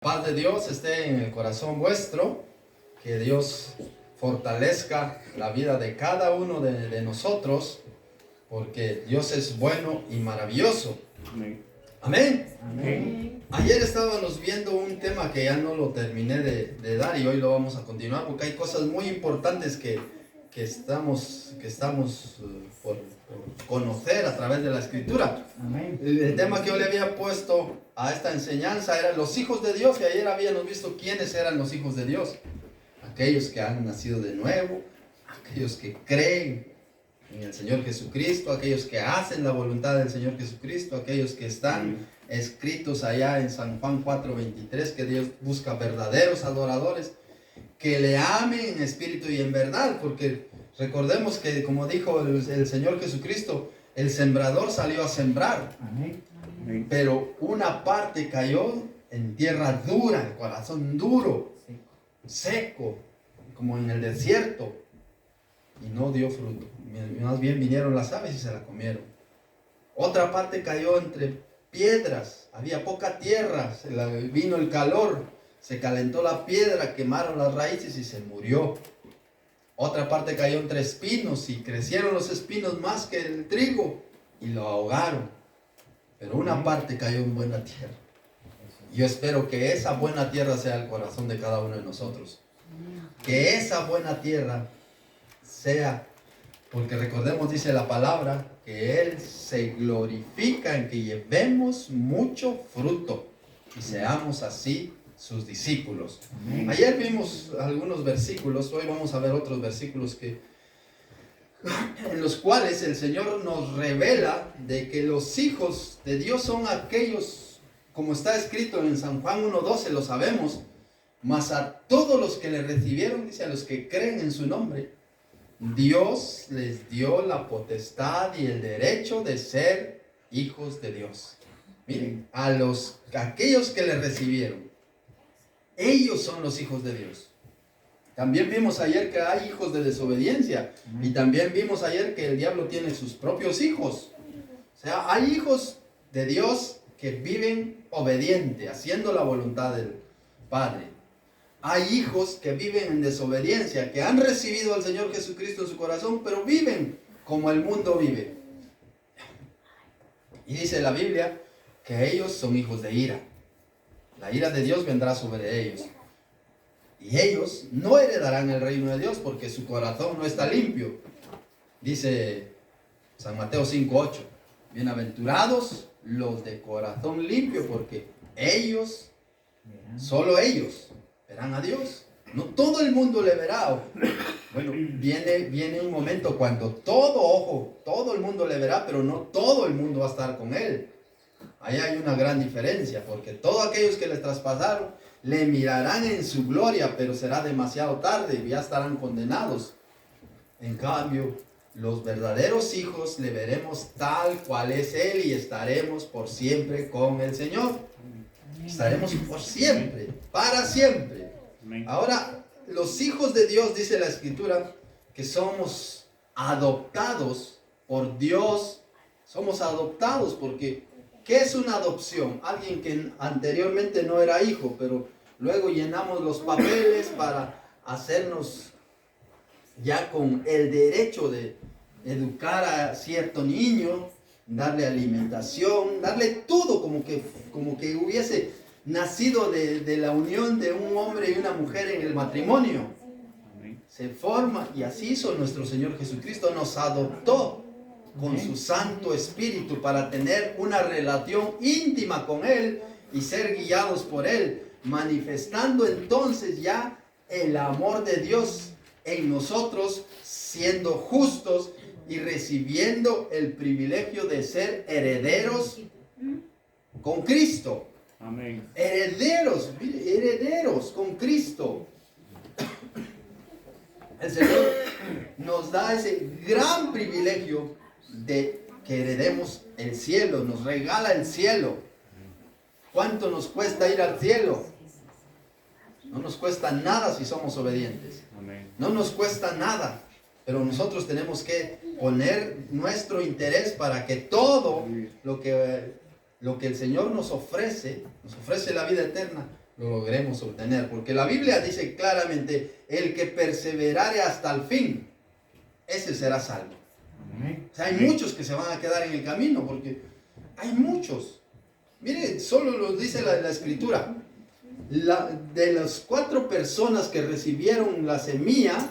Paz de Dios esté en el corazón vuestro, que Dios fortalezca la vida de cada uno de nosotros, porque Dios es bueno y maravilloso. Amén. Amén. Amén. Ayer estábamos viendo un tema que ya no lo terminé de dar y hoy lo vamos a continuar porque hay cosas muy importantes que estamos por conocer a través de la Escritura. Amén. El tema que yo le había puesto a esta enseñanza era los hijos de Dios, y ayer habíamos visto quiénes eran los hijos de Dios. Aquellos que han nacido de nuevo, aquellos que creen en el Señor Jesucristo, aquellos que hacen la voluntad del Señor Jesucristo, aquellos que están escritos allá en San Juan 4:23, que Dios busca verdaderos adoradores, que le amen en espíritu y en verdad, porque recordemos que, como dijo el Señor Jesucristo, el sembrador salió a sembrar. Amén. Pero una parte cayó en tierra dura, el corazón duro, seco, como en el desierto, y no dio fruto. Más bien vinieron las aves y se la comieron. Otra parte cayó entre piedras, había poca tierra, vino el calor, se calentó la piedra, quemaron las raíces y se murió. Otra parte cayó entre espinos y crecieron los espinos más que el trigo y lo ahogaron. Pero una parte cayó en buena tierra. Yo espero que esa buena tierra sea el corazón de cada uno de nosotros. Que esa buena tierra sea, porque recordemos, dice la palabra, que Él se glorifica en que llevemos mucho fruto y seamos así sus discípulos. Amén. Ayer vimos algunos versículos, hoy vamos a ver otros versículos en los cuales el Señor nos revela de que los hijos de Dios son aquellos, como está escrito en San Juan 1:12, lo sabemos, mas a todos los que le recibieron, dice, a los que creen en su nombre, Dios les dio la potestad y el derecho de ser hijos de Dios. Miren, a aquellos que le recibieron, ellos son los hijos de Dios. También vimos ayer que hay hijos de desobediencia. Y también vimos ayer que el diablo tiene sus propios hijos. O sea, hay hijos de Dios que viven obediente, haciendo la voluntad del Padre. Hay hijos que viven en desobediencia, que han recibido al Señor Jesucristo en su corazón, pero viven como el mundo vive. Y dice la Biblia que ellos son hijos de ira. La ira de Dios vendrá sobre ellos. Y ellos no heredarán el reino de Dios porque su corazón no está limpio. Dice San Mateo 5:8. Bienaventurados los de corazón limpio, porque ellos, solo ellos, verán a Dios. No todo el mundo le verá. Bueno, viene un momento cuando todo el mundo le verá, pero no todo el mundo va a estar con él. Ahí hay una gran diferencia, porque todos aquellos que les traspasaron le mirarán en su gloria, pero será demasiado tarde y ya estarán condenados. En cambio, los verdaderos hijos le veremos tal cual es Él y estaremos por siempre con el Señor. Estaremos por siempre, para siempre. Ahora, los hijos de Dios, dice la Escritura, que somos adoptados por Dios. Somos adoptados porque ¿qué es una adopción? Alguien que anteriormente no era hijo, pero luego llenamos los papeles para hacernos ya con el derecho de educar a cierto niño, darle alimentación, darle todo como que hubiese nacido de la unión de un hombre y una mujer en el matrimonio. Se forma, y así hizo nuestro Señor Jesucristo, nos adoptó con su Santo Espíritu para tener una relación íntima con Él y ser guiados por Él, manifestando entonces ya el amor de Dios en nosotros, siendo justos y recibiendo el privilegio de ser herederos con Cristo. Amén. Herederos con Cristo. El Señor nos da ese gran privilegio de que heredemos el cielo, nos regala el cielo. ¿Cuánto nos cuesta ir al cielo? No nos cuesta nada si somos obedientes. Amén. No nos cuesta nada, pero nosotros tenemos que poner nuestro interés para que todo lo que el Señor nos ofrece la vida eterna, lo logremos obtener. Porque la Biblia dice claramente, el que perseverare hasta el fin, ese será salvo. O sea, hay muchos que se van a quedar en el camino, porque hay muchos. Mire, solo lo dice la Escritura. De las 4 personas que recibieron la semilla,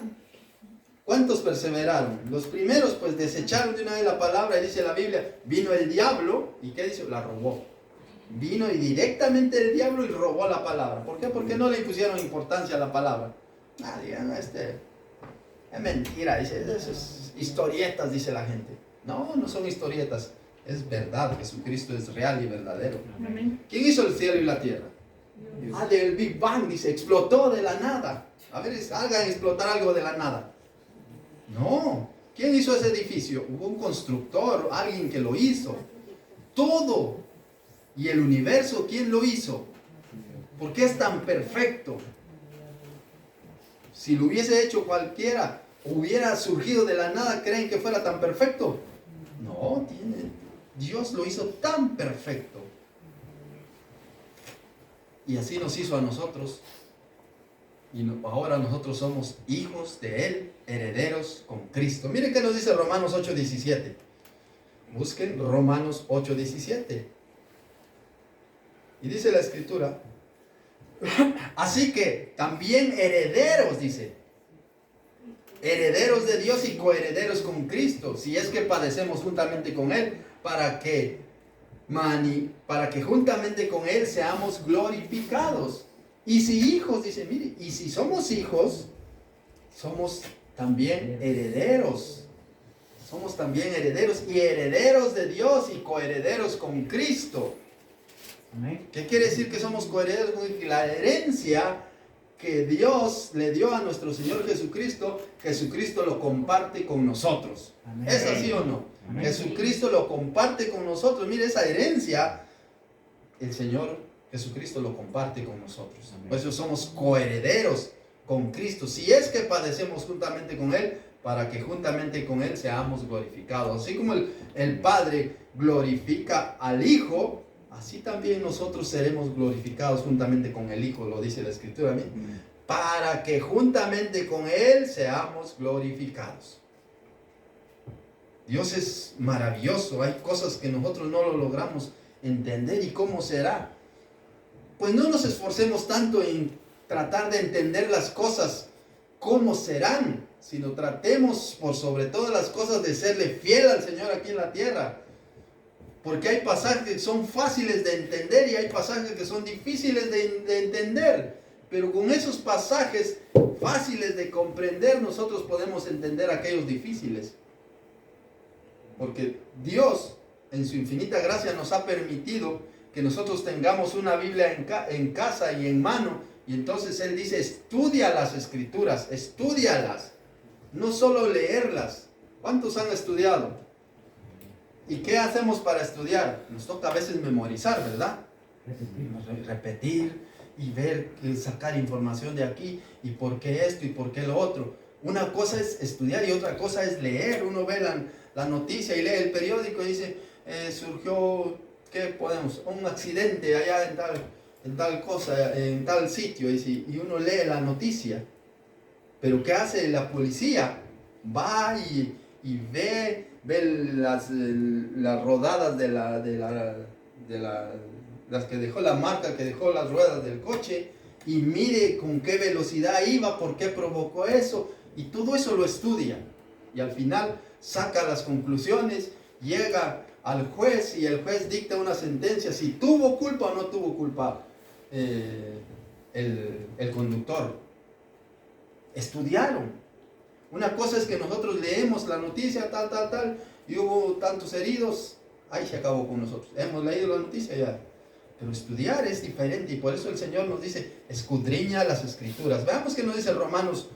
¿cuántos perseveraron? Los primeros pues desecharon de una vez la palabra, y dice la Biblia, vino el diablo, ¿y qué dice? La robó. Vino y directamente el diablo y robó la palabra. ¿Por qué? Porque no le pusieron importancia a la palabra. Digan, es mentira, dice, es historietas, dice la gente. No, no son historietas, es verdad, Jesucristo es real y verdadero. Amén. ¿Quién hizo el cielo y la tierra? Dios. Del Big Bang, dice, explotó de la nada. A ver, hagan explotar algo de la nada. No, ¿quién hizo ese edificio? Hubo un constructor, alguien que lo hizo. Todo. ¿Y el universo quién lo hizo? ¿Por qué es tan perfecto? Si lo hubiese hecho cualquiera, hubiera surgido de la nada, ¿creen que fuera tan perfecto? No, Dios lo hizo tan perfecto. Y así nos hizo a nosotros. Y ahora nosotros somos hijos de Él, herederos con Cristo. Miren qué nos dice Romanos 8:17. Busquen Romanos 8:17. Y dice la Escritura, así que también herederos, dice, herederos de Dios y coherederos con Cristo, si es que padecemos juntamente con Él, para que juntamente con Él seamos glorificados. Y si hijos, dice, mire, y si somos hijos, somos también herederos. Somos también herederos y herederos de Dios y coherederos con Cristo. ¿Qué quiere decir que somos coherederos con Cristo? La herencia que Dios le dio a nuestro Señor Jesucristo, Jesucristo lo comparte con nosotros. Amén. ¿Es así o no? Amén. Jesucristo lo comparte con nosotros. Mire, esa herencia, el Señor Jesucristo lo comparte con nosotros. Amén. Por eso somos coherederos con Cristo. Si es que padecemos juntamente con Él, para que juntamente con Él seamos glorificados. Así como el Padre glorifica al Hijo, así también nosotros seremos glorificados juntamente con el Hijo, lo dice la Escritura. Para que juntamente con Él seamos glorificados. Dios es maravilloso. Hay cosas que nosotros no lo logramos entender. ¿Y cómo será? Pues no nos esforcemos tanto en tratar de entender las cosas cómo serán, sino tratemos por sobre todas las cosas de serle fiel al Señor aquí en la tierra. Porque hay pasajes que son fáciles de entender y hay pasajes que son difíciles de entender. Pero con esos pasajes fáciles de comprender, nosotros podemos entender aquellos difíciles. Porque Dios, en su infinita gracia, nos ha permitido que nosotros tengamos una Biblia en casa y en mano. Y entonces Él dice, estudia las Escrituras, estúdialas. No solo leerlas. ¿Cuántos han estudiado? ¿Y qué hacemos para estudiar? Nos toca a veces memorizar, ¿verdad? Repetir y ver, sacar información de aquí, y por qué esto y por qué lo otro. Una cosa es estudiar y otra cosa es leer. Uno ve la noticia y lee el periódico y dice, surgió, ¿qué podemos? Un accidente allá en tal cosa, en tal sitio, y uno lee la noticia. Pero ¿qué hace la policía? Va y ve las rodadas de las que dejó, la marca que dejó las ruedas del coche, y mire con qué velocidad iba, por qué provocó eso, y todo eso lo estudia, y al final saca las conclusiones, llega al juez, y el juez dicta una sentencia, si tuvo culpa o no tuvo culpa el conductor. Estudiaron. Una cosa es que nosotros leemos la noticia, tal, y hubo tantos heridos, ahí se acabó con nosotros. Hemos leído la noticia ya. Pero estudiar es diferente, y por eso el Señor nos dice, escudriña las Escrituras. Veamos qué nos dice Romanos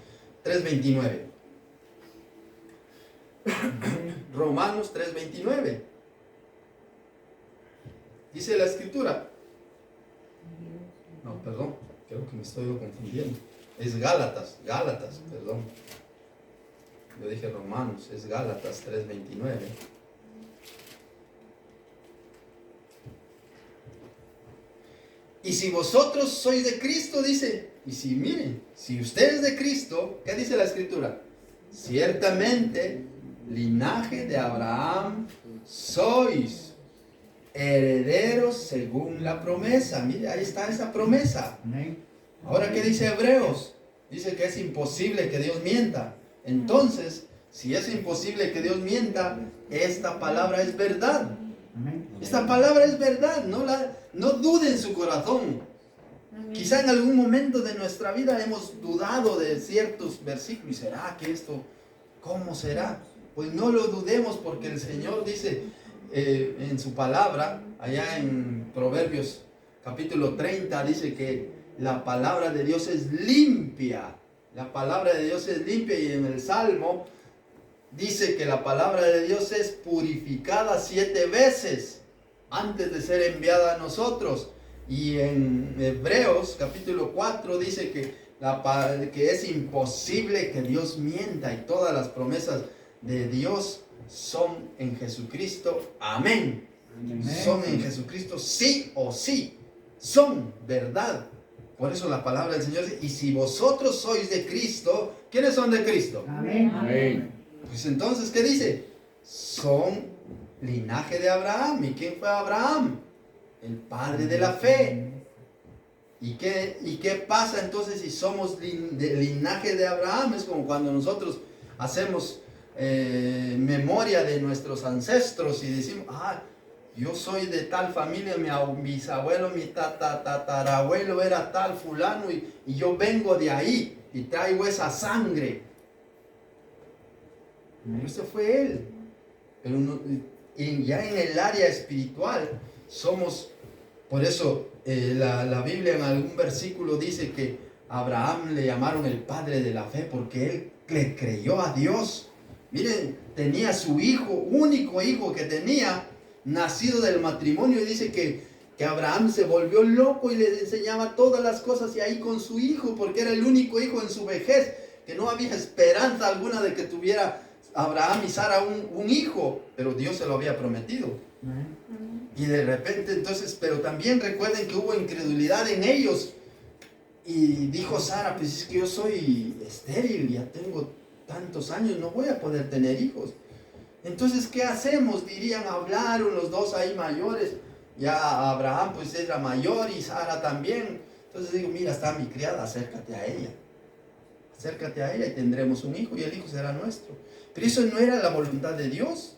3:29. Romanos 3:29. Dice la Escritura. No, perdón, creo que me estoy confundiendo. Es Gálatas, perdón. Yo dije Romanos, es Gálatas 3:29. Y Y si vosotros sois de Cristo, dice, y si miren, si usted es de Cristo, ¿qué dice la Escritura? Ciertamente, linaje de Abraham sois, herederos según la promesa. Mire, ahí está esa promesa. Ahora, ¿qué dice Hebreos? Dice que es imposible que Dios mienta. Entonces, si es imposible que Dios mienta, esta palabra es verdad. Esta palabra es verdad. No dude en su corazón. Quizá en algún momento de nuestra vida hemos dudado de ciertos versículos. ¿Será que esto, cómo será? Pues no lo dudemos, porque el Señor dice en su palabra, allá en Proverbios capítulo 30, dice que la palabra de Dios es limpia. La palabra de Dios es limpia, y en el Salmo dice que la palabra de Dios es purificada 7 veces antes de ser enviada a nosotros. Y en Hebreos capítulo 4 dice que es imposible que Dios mienta, y todas las promesas de Dios son en Jesucristo. Amén. Son en Jesucristo, sí o sí. Son verdad. Por eso la palabra del Señor dice, y si vosotros sois de Cristo, ¿quiénes son de Cristo? Amén. Amén. Pues entonces, ¿qué dice? Son linaje de Abraham. ¿Y quién fue Abraham? El padre de la fe. ¿Y qué pasa entonces si somos del linaje de Abraham? Es como cuando nosotros hacemos memoria de nuestros ancestros y decimos, yo soy de tal familia, mi bisabuelo, mi tatarabuelo era tal fulano, y yo vengo de ahí y traigo esa sangre. Ese fue él. Pero ya en el área espiritual somos, por eso la Biblia en algún versículo dice que Abraham le llamaron el padre de la fe, porque él le creyó a Dios. Miren, tenía su hijo, único hijo que tenía, nacido del matrimonio, y dice que Abraham se volvió loco y le enseñaba todas las cosas, y ahí con su hijo, porque era el único hijo en su vejez, que no había esperanza alguna de que tuviera Abraham y Sara un hijo, pero Dios se lo había prometido. Y de repente entonces, pero también recuerden que hubo incredulidad en ellos, y dijo Sara, pues es que yo soy estéril, ya tengo tantos años, no voy a poder tener hijos. Entonces, ¿qué hacemos? Dirían, hablaron los dos ahí mayores. Ya Abraham pues era mayor y Sara también. Entonces digo, mira, está mi criada, acércate a ella. Acércate a ella y tendremos un hijo, y el hijo será nuestro. Pero eso no era la voluntad de Dios.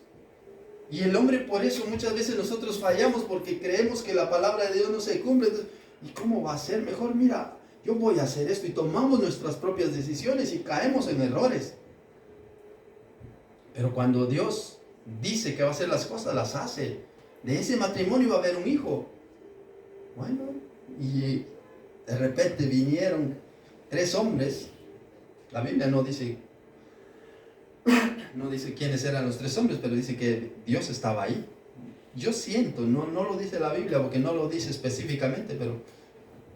Y el hombre, por eso muchas veces nosotros fallamos, porque creemos que la palabra de Dios no se cumple. Entonces, ¿y cómo va a ser? Mejor, mira, yo voy a hacer esto, y tomamos nuestras propias decisiones y caemos en errores. Pero cuando Dios dice que va a hacer las cosas, las hace. De ese matrimonio va a haber un hijo. Bueno, y de repente vinieron 3 hombres. La Biblia no dice quiénes eran los 3 hombres, pero dice que Dios estaba ahí. Yo siento, no lo dice la Biblia, porque no lo dice específicamente, pero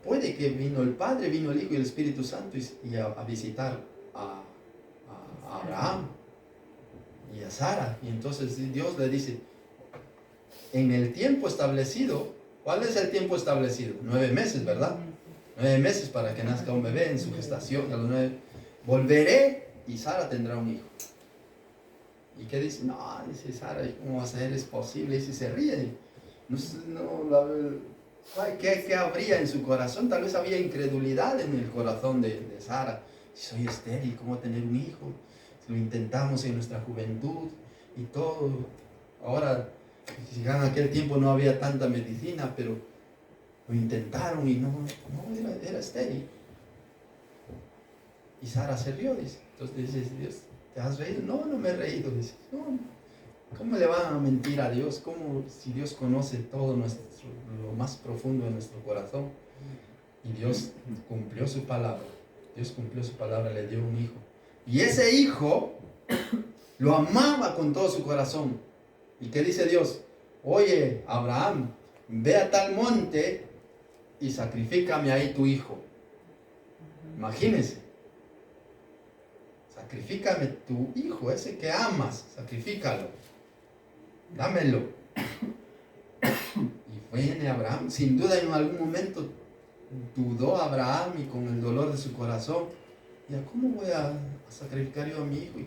puede que vino el Padre, vino el Hijo y el Espíritu Santo y a visitar a Abraham y a Sara. Y entonces Dios le dice, en el tiempo establecido, ¿cuál es el tiempo establecido? 9 meses, ¿verdad? 9 meses para que nazca un bebé en su gestación. A los 9, volveré y Sara tendrá un hijo. ¿Y qué dice? No, dice Sara, ¿cómo va a ser? ¿Es posible? Y si se ríe. ¿Qué habría en su corazón? Tal vez había incredulidad en el corazón de Sara. Si soy estéril, ¿cómo tener un hijo? Lo intentamos en nuestra juventud y todo. Ahora, en aquel tiempo no había tanta medicina, pero lo intentaron y no era estéril. Y Sara se rió, dice. Entonces dice, Dios, ¿te has reído? No, no me he reído. Dice, no, ¿cómo le van a mentir a Dios? ¿Cómo, si Dios conoce todo lo más profundo de nuestro corazón? Y Dios cumplió su palabra. Dios cumplió su palabra, le dio un hijo. Y ese hijo lo amaba con todo su corazón. ¿Y qué dice Dios? Oye, Abraham, ve a tal monte y sacrifícame ahí tu hijo. Imagínense. Sacrifícame tu hijo, ese que amas, sacrifícalo. Dámelo. Y viene Abraham. Sin duda en algún momento dudó Abraham y con el dolor de su corazón, ya, ¿cómo voy a sacrificar yo a mi hijo?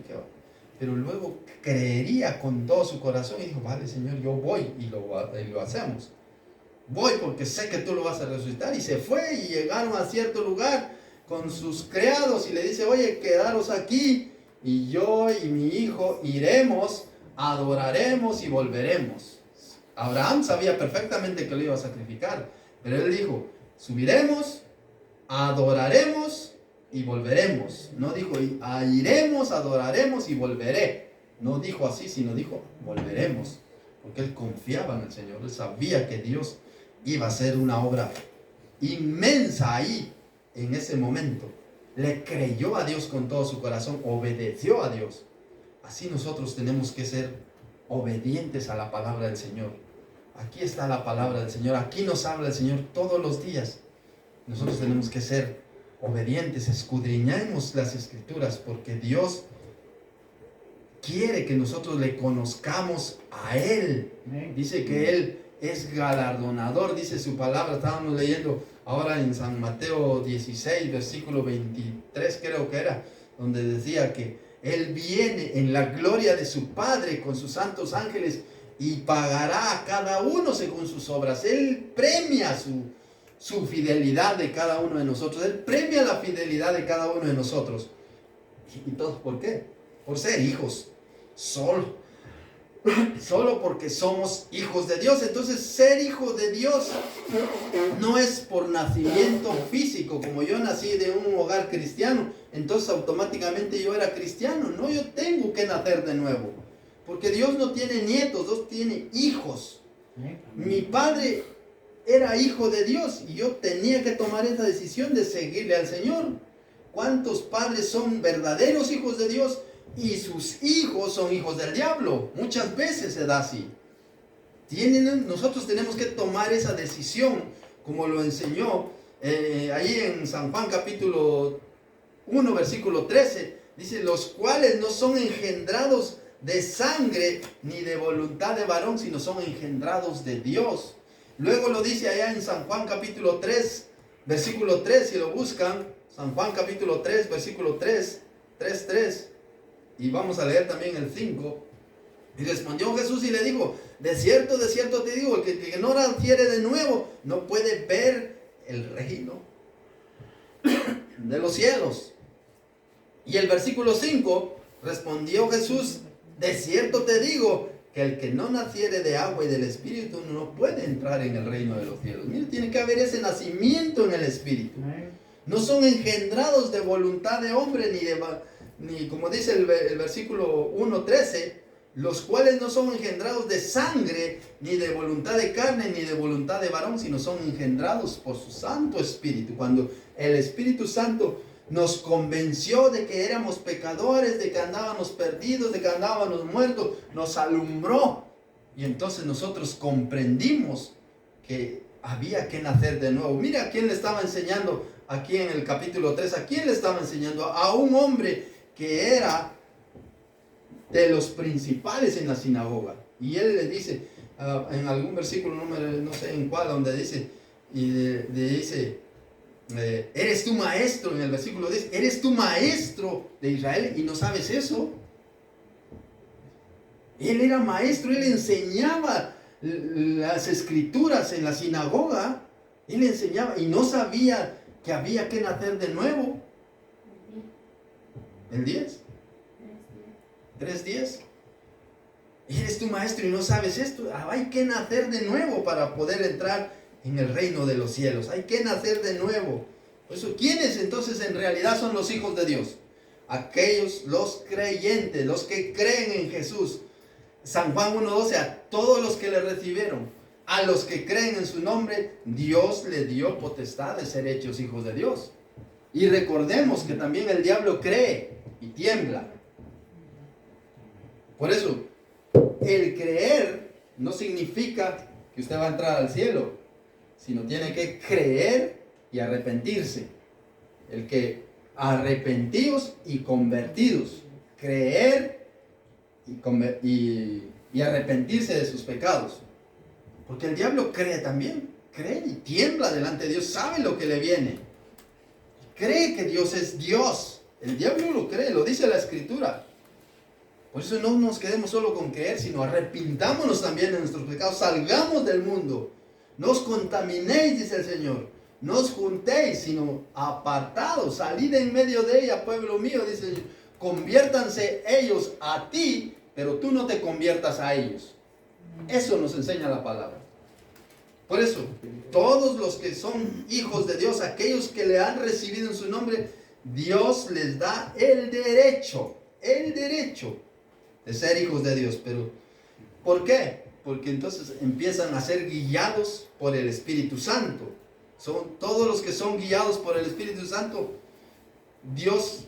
Pero luego creería con todo su corazón y dijo, vale, Señor, yo voy y lo hacemos. Voy porque sé que tú lo vas a resucitar. Y se fue y llegaron a cierto lugar con sus criados y le dice, oye, quedaros aquí y yo y mi hijo iremos, adoraremos y volveremos. Abraham sabía perfectamente que lo iba a sacrificar, pero él dijo, subiremos, adoraremos y volveremos. No dijo, iremos, adoraremos y volveré. No dijo así, sino dijo, volveremos. Porque él confiaba en el Señor, él sabía que Dios iba a hacer una obra inmensa ahí, en ese momento. Le creyó a Dios con todo su corazón, obedeció a Dios. Así nosotros tenemos que ser obedientes a la palabra del Señor. Aquí está la palabra del Señor, aquí nos habla el Señor todos los días. Nosotros tenemos que ser obedientes, escudriñemos las Escrituras, porque Dios quiere que nosotros le conozcamos a Él. Dice que Él es galardonador, dice su palabra. Estábamos leyendo ahora en San Mateo 16, versículo 23 creo que era, donde decía que Él viene en la gloria de su Padre con sus santos ángeles y pagará a cada uno según sus obras. Él premia su fidelidad de cada uno de nosotros. Él premia la fidelidad de cada uno de nosotros. ¿Y todo por qué? Por ser hijos. Solo porque somos hijos de Dios. Entonces, ser hijo de Dios no es por nacimiento físico, como yo nací de un hogar cristiano, entonces automáticamente yo era cristiano. No, yo tengo que nacer de nuevo, porque Dios no tiene nietos, Dios tiene hijos. Mi padre era hijo de Dios y yo tenía que tomar esa decisión de seguirle al Señor. ¿Cuántos padres son verdaderos hijos de Dios y sus hijos son hijos del diablo? Muchas veces se da así. Nosotros tenemos que tomar esa decisión, como lo enseñó ahí en San Juan capítulo 1 versículo 13. Dice, los cuales no son engendrados de sangre ni de voluntad de varón, sino son engendrados de Dios. Luego lo dice allá en San Juan capítulo 3 versículo 3, si lo buscan, San Juan capítulo 3 versículo 3, 3. Y vamos a leer también el 5. Y respondió Jesús y le dijo, de cierto te digo, el que no naciere de nuevo no puede ver el reino de los cielos. Y el versículo 5, respondió Jesús, de cierto te digo, que el que no naciere de agua y del Espíritu no puede entrar en el reino de los cielos. Mire, tiene que haber ese nacimiento en el Espíritu. No son engendrados de voluntad de hombre, ni como dice el versículo 1:13, los cuales no son engendrados de sangre, ni de voluntad de carne, ni de voluntad de varón, sino son engendrados por su Santo Espíritu. Cuando el Espíritu Santo nos convenció de que éramos pecadores, de que andábamos perdidos, de que andábamos muertos, nos alumbró. Y entonces nosotros comprendimos que había que nacer de nuevo. Mira a quién le estaba enseñando aquí en el capítulo 3. ¿A quién le estaba enseñando? A un hombre que era de los principales en la sinagoga. Y él le dice, en algún versículo, no sé en cuál, donde dice, dice, eres tu maestro, en el versículo 10, eres tu maestro de Israel y no sabes eso. Él era maestro, él enseñaba las escrituras en la sinagoga, él enseñaba y no sabía que había que nacer de nuevo. ¿El 10? 3:10. Eres tu maestro y no sabes esto. Hay que nacer de nuevo para poder entrar en el reino de los cielos. Hay que nacer de nuevo. Por eso, ¿quiénes entonces en realidad son los hijos de Dios? Aquellos, los creyentes, los que creen en Jesús. San Juan 1:12, a todos los que le recibieron, a los que creen en su nombre, Dios le dio potestad de ser hechos hijos de Dios. Y recordemos que también el diablo cree y tiembla. Por eso, el creer no significa que usted va a entrar al cielo, sino tiene que creer y arrepentirse. El que arrepentidos y convertidos, creer y arrepentirse de sus pecados. Porque el diablo cree también, cree y tiembla delante de Dios, sabe lo que le viene. Cree que Dios es Dios. El diablo lo cree, lo dice la Escritura. Por eso no nos quedemos solo con creer, sino arrepintámonos también de nuestros pecados, salgamos del mundo. No os contaminéis, dice el Señor. No os juntéis, sino apartados, salid en medio de ella, pueblo mío, dice el Señor. Conviértanse ellos a ti, pero tú no te conviertas a ellos. Eso nos enseña la palabra. Por eso, todos los que son hijos de Dios, aquellos que le han recibido en su nombre, Dios les da el derecho de ser hijos de Dios. Pero, ¿por qué? Porque entonces empiezan a ser guiados por el Espíritu Santo. Son todos los que son guiados por el Espíritu Santo, Dios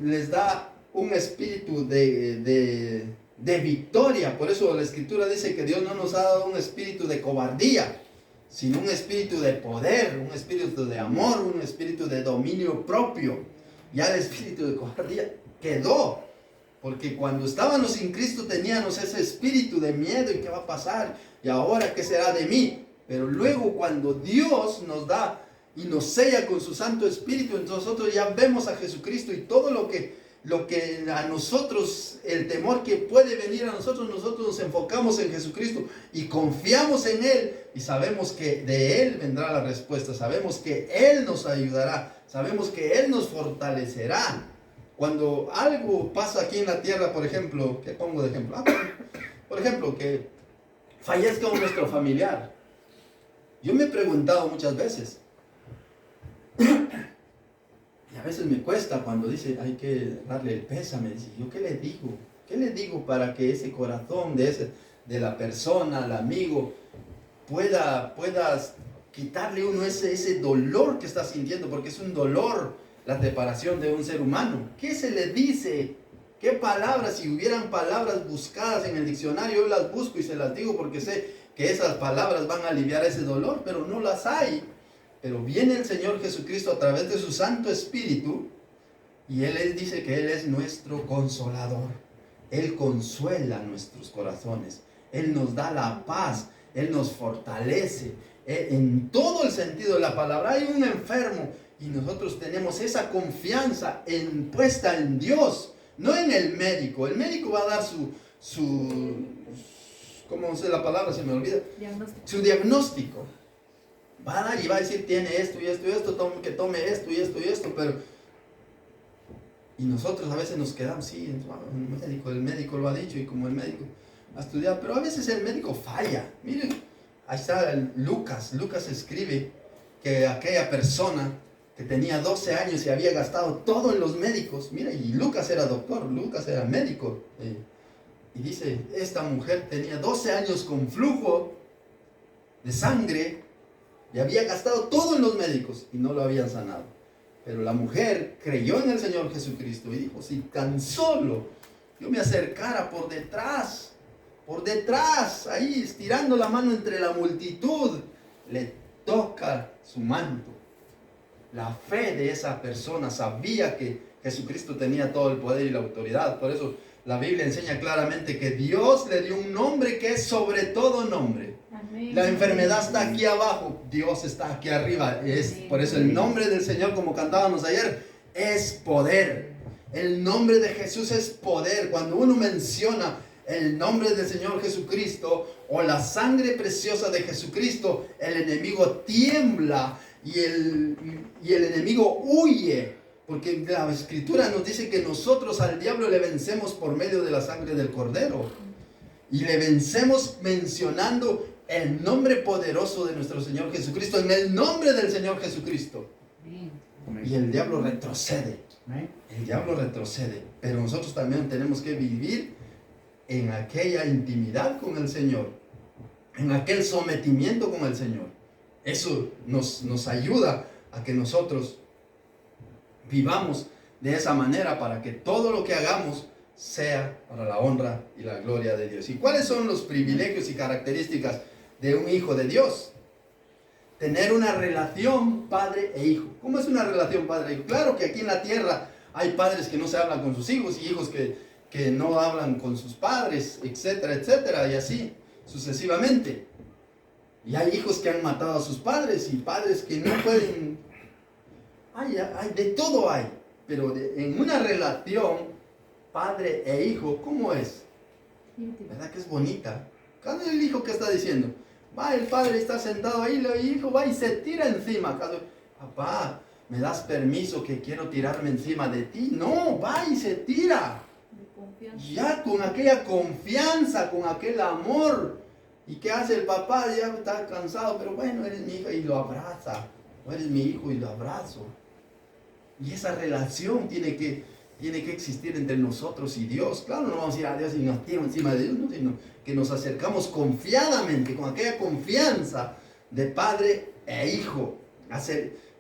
les da un espíritu de victoria. Por eso la Escritura dice que Dios no nos ha dado un espíritu de cobardía, sino un espíritu de poder, un espíritu de amor, un espíritu de dominio propio. Ya el espíritu de cobardía quedó, porque cuando estábamos sin Cristo teníamos ese espíritu de miedo y qué va a pasar, y ahora qué será de mí. Pero luego cuando Dios nos da y nos sella con su Santo Espíritu, entonces nosotros ya vemos a Jesucristo, y todo lo que a nosotros, el temor que puede venir a nosotros nos enfocamos en Jesucristo y confiamos en Él, y sabemos que de Él vendrá la respuesta, sabemos que Él nos ayudará, sabemos que Él nos fortalecerá. Cuando algo pasa aquí en la tierra, por ejemplo, ¿qué pongo de ejemplo? Por ejemplo, que fallezca nuestro familiar. Yo me he preguntado muchas veces, y a veces me cuesta cuando dice hay que darle el pésame. Dice, ¿yo qué le digo? ¿Qué le digo para que ese corazón de la persona, el amigo, pueda quitarle uno ese dolor que está sintiendo? Porque es un dolor la separación de un ser humano. ¿Qué se le dice? ¿Qué palabras? Si hubieran palabras buscadas en el diccionario, yo las busco y se las digo porque sé que esas palabras van a aliviar ese dolor, pero no las hay. Pero viene el Señor Jesucristo a través de su Santo Espíritu, y Él dice que Él es nuestro consolador. Él consuela nuestros corazones. Él nos da la paz. Él nos fortalece. En todo el sentido de la palabra. Hay un enfermo y nosotros tenemos esa confianza puesta en Dios, no en el médico. El médico va a dar ¿cómo sé la palabra? Se me olvida. Su diagnóstico. Va a dar y va a decir, tiene esto y esto y esto, que tome esto y esto y esto, pero... Y nosotros a veces nos quedamos, sí, el médico lo ha dicho, y como el médico ha estudiado, pero a veces el médico falla. Miren, ahí está Lucas escribe que aquella persona que tenía 12 años y había gastado todo en los médicos, mira, y Lucas era doctor, Lucas era médico, y dice, esta mujer tenía 12 años con flujo de sangre, y había gastado todo en los médicos y no lo habían sanado. Pero la mujer creyó en el Señor Jesucristo y dijo, si tan solo yo me acercara por detrás, ahí estirando la mano entre la multitud, le toca su manto. La fe de esa persona sabía que Jesucristo tenía todo el poder y la autoridad. Por eso la Biblia enseña claramente que Dios le dio un nombre que es sobre todo nombre. Amén. La enfermedad está aquí abajo, Dios está aquí arriba. Por eso el nombre del Señor, como cantábamos ayer, es poder. El nombre de Jesús es poder. Cuando uno menciona el nombre del Señor Jesucristo o la sangre preciosa de Jesucristo, el enemigo tiembla y el enemigo huye. Porque la Escritura nos dice que nosotros al diablo le vencemos por medio de la sangre del Cordero. Y le vencemos mencionando el nombre poderoso de nuestro Señor Jesucristo, en el nombre del Señor Jesucristo. Y el diablo retrocede. El diablo retrocede. Pero nosotros también tenemos que vivir en aquella intimidad con el Señor, en aquel sometimiento con el Señor. Eso nos ayuda a que nosotros vivamos de esa manera, para que todo lo que hagamos sea para la honra y la gloria de Dios. ¿Y cuáles son los privilegios y características de un hijo de Dios? Tener una relación padre e hijo. ¿Cómo es una relación padre e hijo? Claro que aquí en la tierra hay padres que no se hablan con sus hijos, y hijos que no hablan con sus padres, etcétera, etcétera, y así sucesivamente. Y hay hijos que han matado a sus padres y padres que no pueden. De todo hay. Pero en una relación, padre e hijo, ¿cómo es? ¿Verdad que es bonita? Cada el hijo que está diciendo, va, el padre está sentado ahí, el hijo va y se tira encima. Papá, ¿me das permiso que quiero tirarme encima de ti? No, va y se tira. Ya con aquella confianza, con aquel amor. ¿Y qué hace el papá? Ya está cansado, pero bueno, eres mi hija y lo abraza. O eres mi hijo y lo abrazo. Y esa relación tiene que existir entre nosotros y Dios. Claro, no vamos a ir a Dios y nos tiramos encima de Dios, no, sino que nos acercamos confiadamente, con aquella confianza de padre e hijo.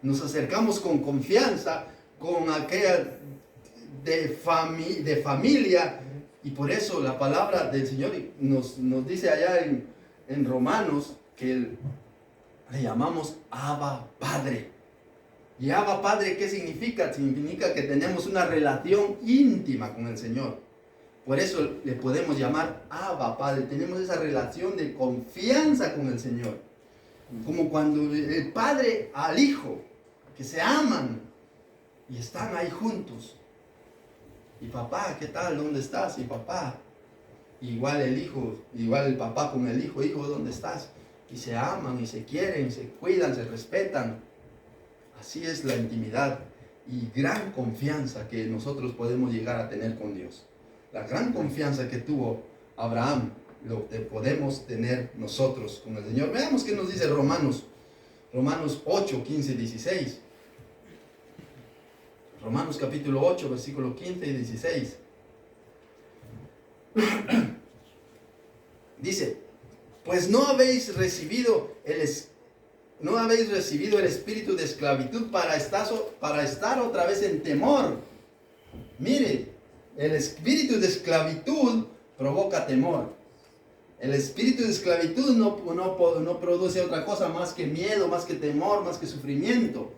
Nos acercamos con confianza, con aquella de familia. Y por eso la palabra del Señor nos dice allá en Romanos que le llamamos Abba Padre. ¿Y Abba Padre qué significa? Significa que tenemos una relación íntima con el Señor. Por eso le podemos llamar Abba Padre. Tenemos esa relación de confianza con el Señor. Como cuando el padre al hijo, que se aman y están ahí juntos. Y papá, ¿qué tal? ¿Dónde estás? Y papá, igual el hijo, igual el papá con el hijo, hijo, ¿dónde estás? Y se aman y se quieren, se cuidan, se respetan. Así es la intimidad y gran confianza que nosotros podemos llegar a tener con Dios. La gran confianza que tuvo Abraham, lo que podemos tener nosotros con el Señor. Veamos qué nos dice Romanos 8, 15 y 16. Romanos capítulo 8, versículo 15 y 16. Dice, pues no habéis recibido el espíritu de esclavitud para estar otra vez en temor. Mire, el espíritu de esclavitud provoca temor. El espíritu de esclavitud no produce otra cosa más que miedo, más que temor, más que sufrimiento.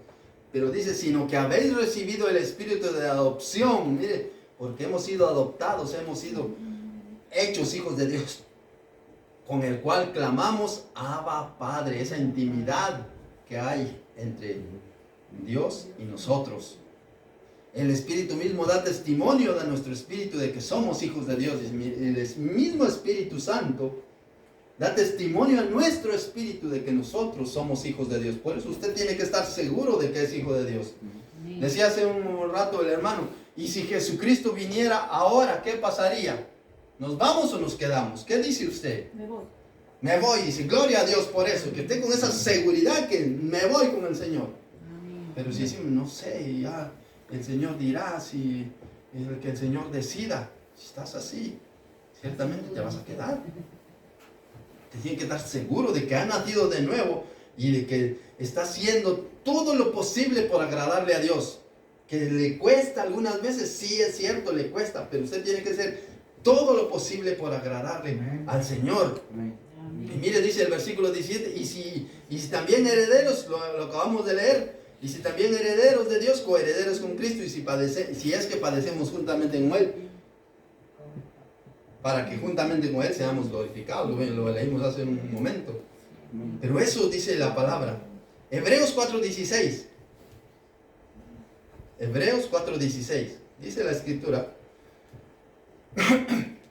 Pero dice, sino que habéis recibido el espíritu de adopción. Mire, porque hemos sido adoptados, hemos sido hechos hijos de Dios, con el cual clamamos Abba Padre, esa intimidad que hay entre Dios y nosotros. El Espíritu mismo da testimonio de nuestro espíritu de que somos hijos de Dios. El mismo Espíritu Santo da testimonio a nuestro espíritu de que nosotros somos hijos de Dios. Por eso usted tiene que estar seguro de que es hijo de Dios. Decía hace un rato el hermano, y si Jesucristo viniera ahora, ¿qué pasaría? ¿Nos vamos o nos quedamos? ¿Qué dice usted? Me voy. Me voy, y dice, gloria a Dios por eso, que esté con esa seguridad que me voy con el Señor. Pero si decimos, no sé, ya el Señor dirá, si el que el Señor decida, si estás así, ciertamente te vas a quedar. Te tiene que estar seguro de que ha nacido de nuevo y de que está haciendo todo lo posible por agradarle a Dios. Que le cuesta algunas veces, sí es cierto, le cuesta, pero usted tiene que hacer todo lo posible por agradarle al Señor. Y mire, dice el versículo 17, y si también herederos, lo acabamos de leer, y si también herederos de Dios, coherederos con Cristo, y si es que padecemos juntamente con Él, para que juntamente con Él seamos glorificados. Lo leímos hace un momento. Pero eso dice la palabra. Hebreos 4:16. Hebreos 4:16. Dice la escritura.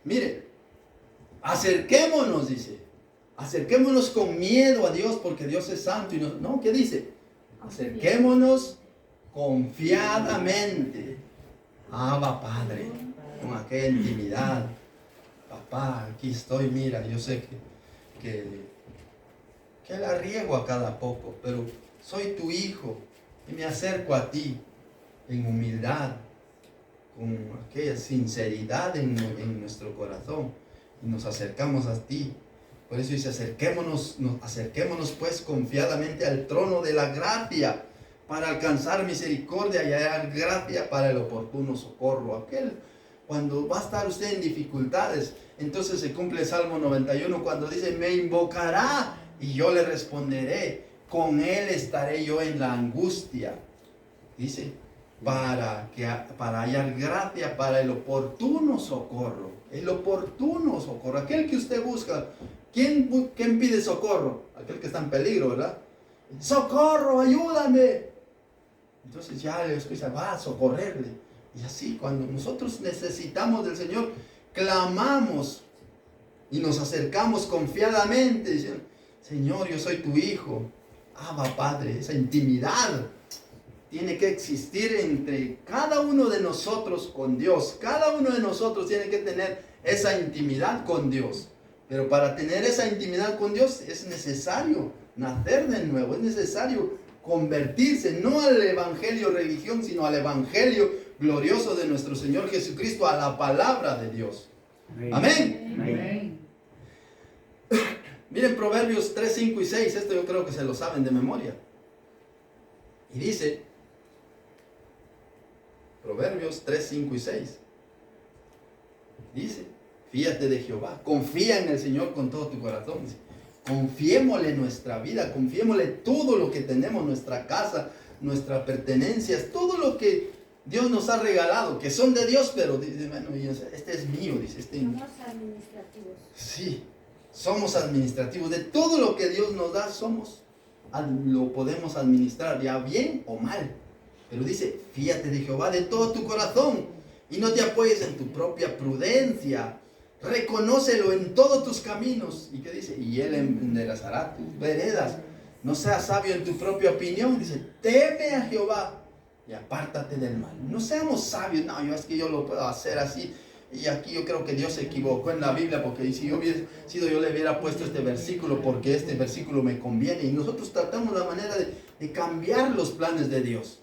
Mire, acerquémonos, dice. Acerquémonos con miedo a Dios porque Dios es santo. No, ¿qué dice? Acerquémonos confiadamente. Abba Padre, con aquella intimidad. Papá, aquí estoy, mira, yo sé que la riego a cada poco, pero soy tu hijo y me acerco a ti en humildad, con aquella sinceridad en nuestro corazón y nos acercamos a ti. Por eso dice, acerquémonos pues confiadamente al trono de la gracia para alcanzar misericordia y hallar gracia para el oportuno socorro. Cuando va a estar usted en dificultades, entonces se cumple el Salmo 91 cuando dice, me invocará y yo le responderé, con él estaré yo en la angustia. Dice, para hallar gracia para el oportuno socorro. El oportuno socorro, aquel que usted busca ¿Quién pide socorro? Aquel que está en peligro, ¿verdad? ¡Socorro, ayúdame! Entonces ya le escucha, va a socorrerle. Y así, cuando nosotros necesitamos del Señor, clamamos y nos acercamos confiadamente, diciendo, Señor, yo soy tu hijo. Abba, Padre, esa intimidad tiene que existir entre cada uno de nosotros con Dios. Cada uno de nosotros tiene que tener esa intimidad con Dios. Pero para tener esa intimidad con Dios es necesario nacer de nuevo, es necesario convertirse no al evangelio religión, sino al evangelio glorioso de nuestro Señor Jesucristo, a la palabra de Dios. Amén. Amén. Miren Proverbios 3, 5 y 6, esto yo creo que se lo saben de memoria. Y dice, Proverbios 3, 5 y 6, dice, fíate de Jehová, confía en el Señor con todo tu corazón. Dice, confiémosle nuestra vida, confiémosle todo lo que tenemos, nuestra casa, nuestras pertenencias, todo lo que Dios nos ha regalado, que son de Dios, pero dice, bueno, este es mío, dice. Somos administrativos. Sí, somos administrativos. De todo lo que Dios nos da, lo podemos administrar, ya bien o mal. Pero dice, fíate de Jehová de todo tu corazón y no te apoyes en tu propia prudencia. Reconócelo en todos tus caminos. ¿Y qué dice? Y Él enderezará tus veredas. No seas sabio en tu propia opinión. Dice, teme a Jehová y apártate del mal. No seamos sabios. No, es que yo lo puedo hacer así. Y aquí yo creo que Dios se equivocó en la Biblia, porque si yo hubiera sido, yo le hubiera puesto este versículo porque este versículo me conviene. Y nosotros tratamos la manera de cambiar los planes de Dios.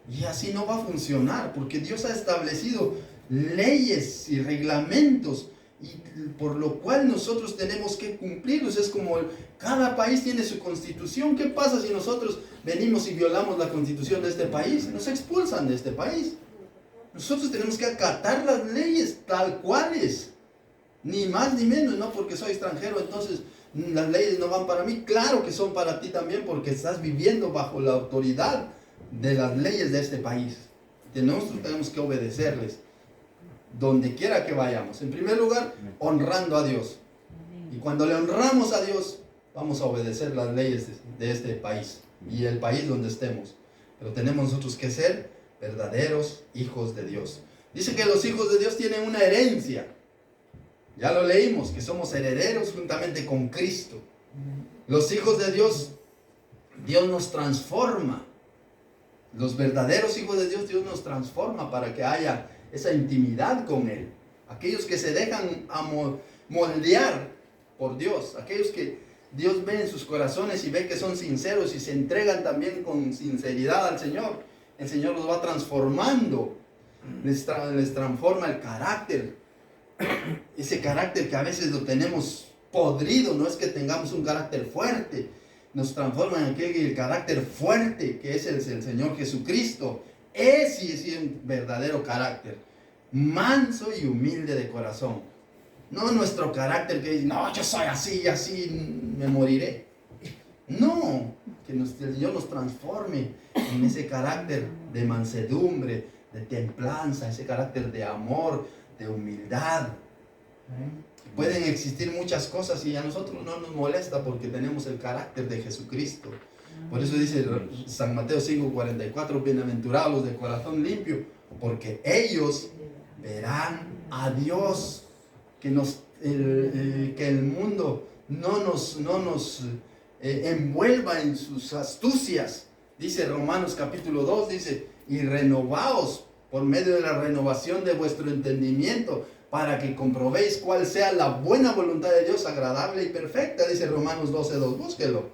Y así no va a funcionar, porque Dios ha establecido leyes y reglamentos, y por lo cual nosotros tenemos que cumplirlos. Es como cada país tiene su constitución. ¿Qué pasa si nosotros venimos y violamos la constitución de este país? Nos expulsan de este país. Nosotros tenemos que acatar las leyes tal cuales, ni más ni menos. No porque soy extranjero, entonces las leyes no van para mí. Claro que son para ti también, porque estás viviendo bajo la autoridad de las leyes de este país. Nosotros tenemos que obedecerles donde quiera que vayamos. En primer lugar, honrando a Dios. Y cuando le honramos a Dios, vamos a obedecer las leyes de este país y el país donde estemos. Pero tenemos nosotros que ser verdaderos hijos de Dios. Dice que los hijos de Dios tienen una herencia. Ya lo leímos, que somos herederos juntamente con Cristo. Los hijos de Dios, Dios nos transforma. Los verdaderos hijos de Dios, Dios nos transforma para que haya esa intimidad con Él. Aquellos que se dejan moldear por Dios, aquellos que Dios ve en sus corazones y ve que son sinceros y se entregan también con sinceridad al Señor, el Señor los va transformando, les transforma el carácter, ese carácter que a veces lo tenemos podrido. No es que tengamos un carácter fuerte, nos transforma en el carácter fuerte que es el Señor Jesucristo. Ese es un verdadero carácter, manso y humilde de corazón. No nuestro carácter que dice, no, yo soy así y así me moriré. No, que el Señor nos transforme en ese carácter de mansedumbre, de templanza, ese carácter de amor, de humildad. Pueden existir muchas cosas y a nosotros no nos molesta porque tenemos el carácter de Jesucristo. Por eso dice San Mateo 5:44, bienaventurados los de corazón limpio, porque ellos verán a Dios. Que el mundo no nos envuelva en sus astucias. Dice Romanos capítulo 2, dice, y renovaos por medio de la renovación de vuestro entendimiento, para que comprobéis cuál sea la buena voluntad de Dios, agradable y perfecta. Dice Romanos 12:2, búsquelo.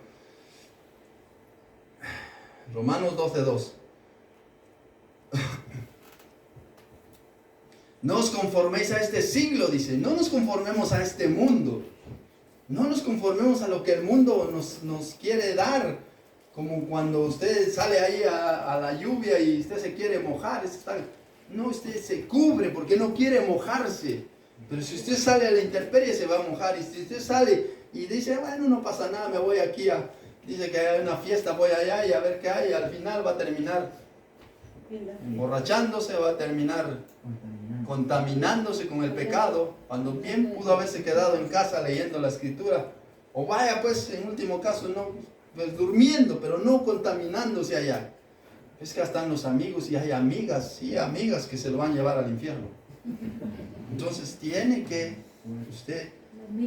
Romanos 12:2. No os conforméis a este siglo, dice. No nos conformemos a este mundo. No nos conformemos a lo que el mundo nos quiere dar. Como cuando usted sale ahí a la lluvia y usted se quiere mojar. No, usted se cubre porque no quiere mojarse. Pero si usted sale a la intemperie se va a mojar. Y si usted sale y dice, bueno, no pasa nada, me voy aquí dice que hay una fiesta, voy allá y a ver qué hay. Y al final va a terminar Emborrachándose va a terminar contaminándose con el pecado, cuando bien pudo haberse quedado en casa leyendo la escritura, o vaya pues en último caso no pues durmiendo, pero no contaminándose allá. Es que están los amigos y hay amigas, sí, amigas que se lo van a llevar al infierno. Entonces tiene que usted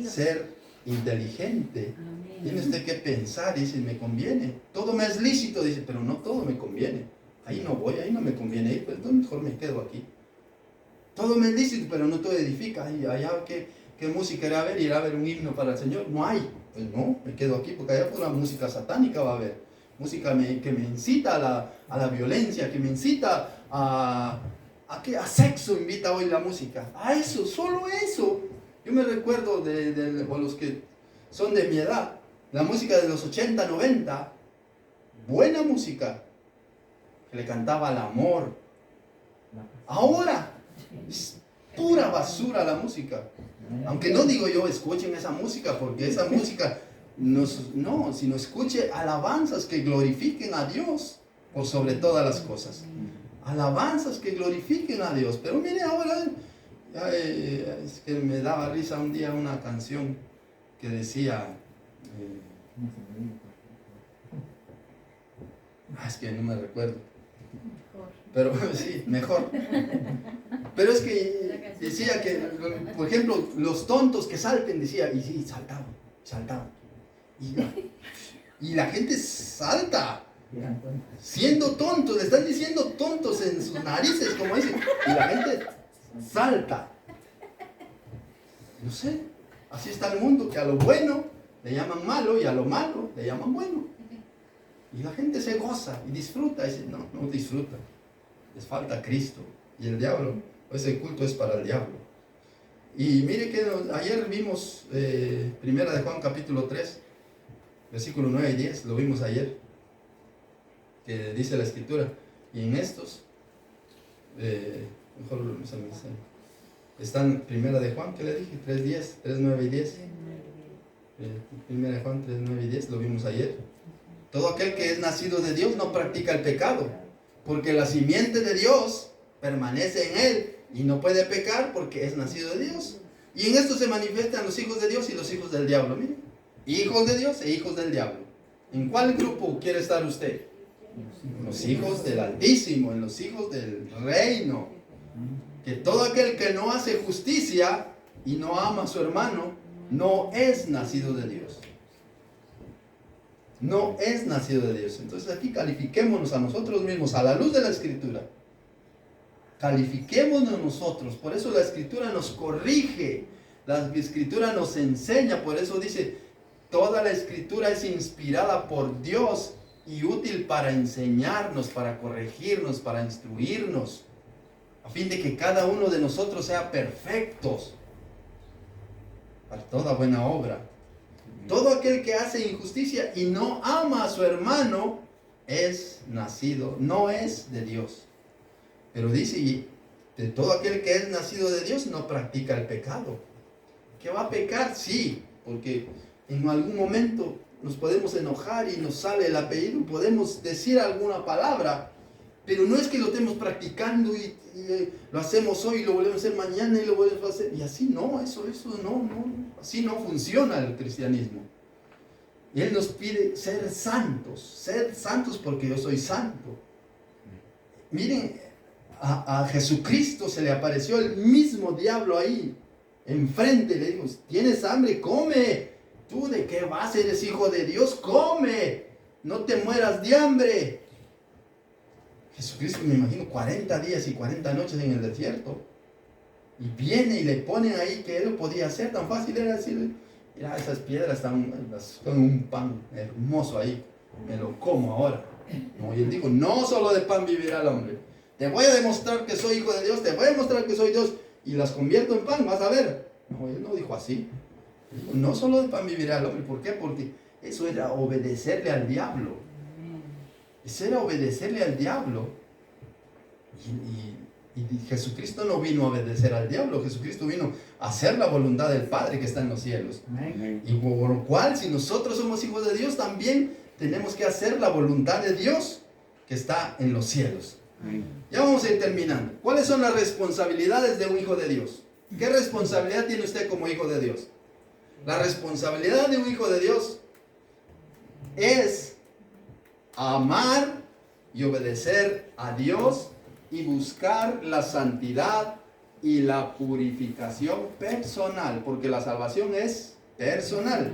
ser inteligente. Tiene usted que pensar, dice, me conviene. Todo me es lícito, dice, pero no todo me conviene. Ahí no voy, ahí no me conviene ir, pues entonces mejor me quedo aquí. Todo me es lícito, pero no todo edifica. Ay, allá, ¿qué música irá a ver? ¿Irá a ver un himno para el Señor? No hay. Pues no, me quedo aquí, porque allá pura música satánica va a haber. Música que me incita a la violencia, que me incita a sexo, invita hoy la música. A eso, solo eso. Yo me recuerdo de los que son de mi edad, la música de los 80, 90, buena música, que le cantaba al amor. Ahora es pura basura la música. Aunque no digo yo escuchen esa música, porque esa música no, sino escuche alabanzas que glorifiquen a Dios por sobre todas las cosas. Alabanzas que glorifiquen a Dios. Pero mire ahora, es que me daba risa un día una canción que decía, es que no me recuerdo, pero sí, mejor. Pero es que decía que, por ejemplo, los tontos que salten, decía, y sí, saltaban. Y la gente salta, siendo tontos, le están diciendo tontos en sus narices, como dicen, y la gente salta. No sé, así está el mundo, que a lo bueno le llaman malo y a lo malo le llaman bueno. Y la gente se goza y disfruta, y dice, no disfruta, les falta Cristo. Y el diablo, ese culto es para el diablo. Y mire que ayer vimos Primera de Juan capítulo 3, versículo 9 y 10, lo vimos ayer, que dice la escritura, y en estos, mejor están Primera de Juan, ¿qué le dije? 3:10, 3:9 y 10. Primera de Juan 3:9 y 10, lo vimos ayer. Todo aquel que es nacido de Dios no practica el pecado, porque la simiente de Dios permanece en él y no puede pecar porque es nacido de Dios. Y en esto se manifiestan los hijos de Dios y los hijos del diablo. Miren, hijos de Dios e hijos del diablo. ¿En cuál grupo quiere estar usted? En los hijos del Altísimo, en los hijos del reino. Que todo aquel que no hace justicia y no ama a su hermano no es nacido de Dios. No es nacido de Dios. Entonces aquí califiquémonos a nosotros mismos a la luz de la Escritura. Califiquémonos nosotros. Por eso la Escritura nos corrige. La Escritura nos enseña. Por eso dice, toda la Escritura es inspirada por Dios y útil para enseñarnos, para corregirnos, para instruirnos, a fin de que cada uno de nosotros sea perfectos para toda buena obra. Todo aquel que hace injusticia y no ama a su hermano no es de Dios. Pero dice, y de todo aquel que es nacido de Dios no practica el pecado. ¿Que va a pecar? Sí, porque en algún momento nos podemos enojar y nos sale el apellido, podemos decir alguna palabra, pero no es que lo estemos practicando y lo hacemos hoy y lo volvemos a hacer mañana y lo volvemos a hacer. Y así no, eso no, así no funciona el cristianismo. Y Él nos pide ser santos porque yo soy santo. Miren, a Jesucristo se le apareció el mismo diablo ahí, enfrente, le dijo, ¿tienes hambre? Come. ¿Tú de qué vas? Eres hijo de Dios, come. No te mueras de hambre. Jesucristo, me imagino, 40 días y 40 noches en el desierto. Y viene y le ponen ahí que Él lo podía hacer. Tan fácil era decirle, mira, esas piedras están con un pan hermoso ahí. Me lo como ahora. No, y Él dijo, no solo de pan vivirá el hombre. Te voy a demostrar que soy hijo de Dios. Te voy a demostrar que soy Dios. Y las convierto en pan, vas a ver. No, Él no dijo así. Él dijo, no solo de pan vivirá el hombre. ¿Por qué? Porque eso era obedecerle al diablo. Eso era obedecerle al diablo. Y Jesucristo no vino a obedecer al diablo. Jesucristo vino a hacer la voluntad del Padre que está en los cielos. Y por lo cual, si nosotros somos hijos de Dios, también tenemos que hacer la voluntad de Dios que está en los cielos. Ya vamos a ir terminando. ¿Cuáles son las responsabilidades de un hijo de Dios? ¿Qué responsabilidad tiene usted como hijo de Dios? La responsabilidad de un hijo de Dios es amar y obedecer a Dios y buscar la santidad y la purificación personal, porque la salvación es personal.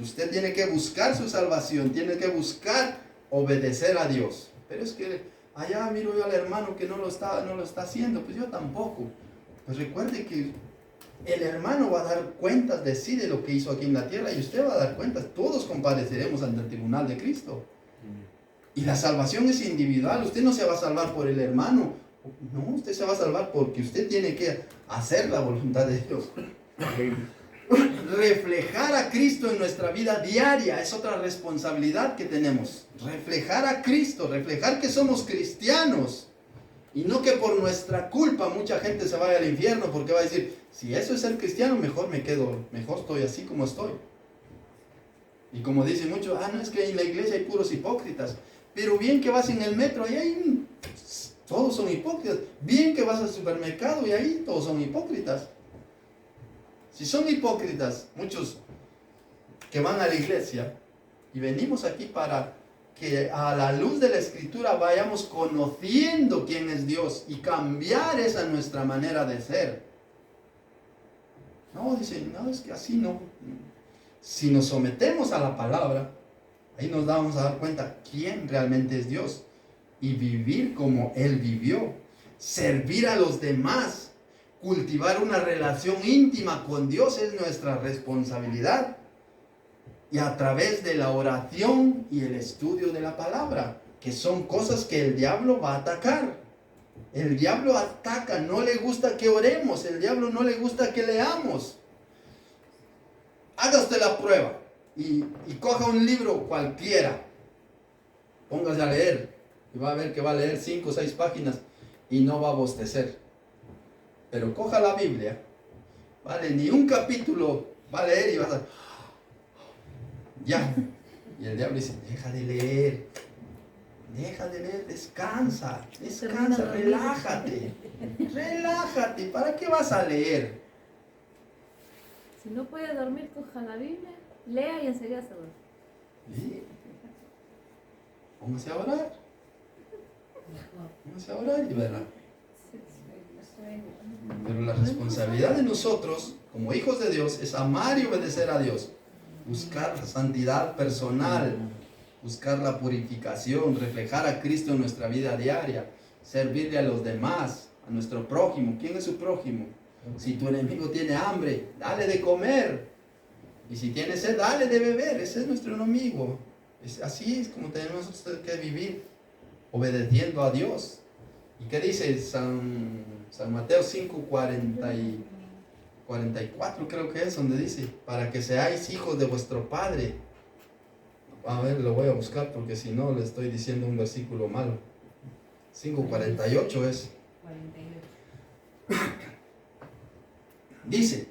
Usted tiene que buscar su salvación, tiene que buscar obedecer a Dios. Pero es que allá miro yo al hermano que no lo está haciendo, pues yo tampoco. Pues recuerde que el hermano va a dar cuentas de sí, de lo que hizo aquí en la tierra, y usted va a dar cuentas. Todos compareceremos ante el tribunal de Cristo. Y la salvación es individual. Usted no se va a salvar por el hermano. No, usted se va a salvar porque usted tiene que hacer la voluntad de Dios. Reflejar a Cristo en nuestra vida diaria es otra responsabilidad que tenemos. Reflejar a Cristo, reflejar que somos cristianos. Y no que por nuestra culpa mucha gente se vaya al infierno, porque va a decir, si eso es ser cristiano, mejor me quedo, mejor estoy así como estoy. Y como dicen muchos, no, es que en la iglesia hay puros hipócritas. Pero bien que vas en el metro y ahí todos son hipócritas. Bien que vas al supermercado y ahí todos son hipócritas. Si son hipócritas, muchos que van a la iglesia, y venimos aquí para que a la luz de la Escritura vayamos conociendo quién es Dios y cambiar esa nuestra manera de ser. No, dicen, no, es que así no. Si nos sometemos a la palabra, ahí nos vamos a dar cuenta quién realmente es Dios y vivir como Él vivió, servir a los demás, cultivar una relación íntima con Dios es nuestra responsabilidad. Y a través de la oración y el estudio de la palabra, que son cosas que el diablo va a atacar. El diablo ataca, no le gusta que oremos, el diablo no le gusta que leamos. Haga usted la prueba y coja un libro cualquiera, póngase a leer y va a ver que va a leer 5 o 6 páginas y no va a bostecer. Pero coja la Biblia, vale, ni un capítulo va a leer y va a estar, ya. Y el diablo dice, deja de leer, descansa, relájate, ¿para qué vas a leer? Si no puede dormir, coja la Biblia, lea y enseguida se duerme. ¿Sí? Póngase a orar y verá. Pero la responsabilidad de nosotros, como hijos de Dios, es amar y obedecer a Dios. Buscar la santidad personal, buscar la purificación, reflejar a Cristo en nuestra vida diaria, servirle a los demás, a nuestro prójimo. ¿Quién es su prójimo? Si tu enemigo tiene hambre, dale de comer. Y si tiene sed, dale de beber. Ese es nuestro enemigo. Así es como tenemos que vivir, obedeciendo a Dios. ¿Y qué dice San Mateo 5:44 creo que es, donde dice, para que seáis hijos de vuestro Padre? A ver, lo voy a buscar porque si no le estoy diciendo un versículo malo. 5:48 es. 48. Dice,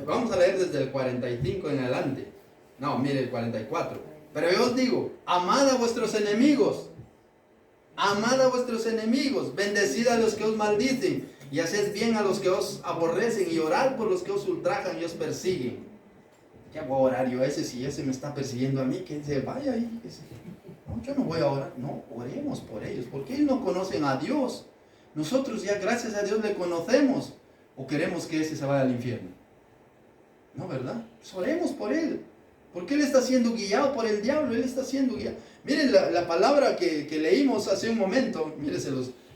vamos a leer desde el 45 en adelante. No, mire el 44. Pero yo os digo, amad a vuestros enemigos. Amad a vuestros enemigos, bendecid a los que os maldicen, y haced bien a los que os aborrecen, y orad por los que os ultrajan y os persiguen. ¿Qué hago a orar yo a ese si ese me está persiguiendo a mí? Que se vaya ahí. No, yo no voy a orar. No, oremos por ellos, porque ellos no conocen a Dios. Nosotros ya, gracias a Dios, le conocemos. ¿O queremos que ese se vaya al infierno? No, ¿verdad? Pues oremos por él. Porque él está siendo guiado por el diablo. Él está siendo guiado. Miren la palabra que leímos hace un momento. Mírense,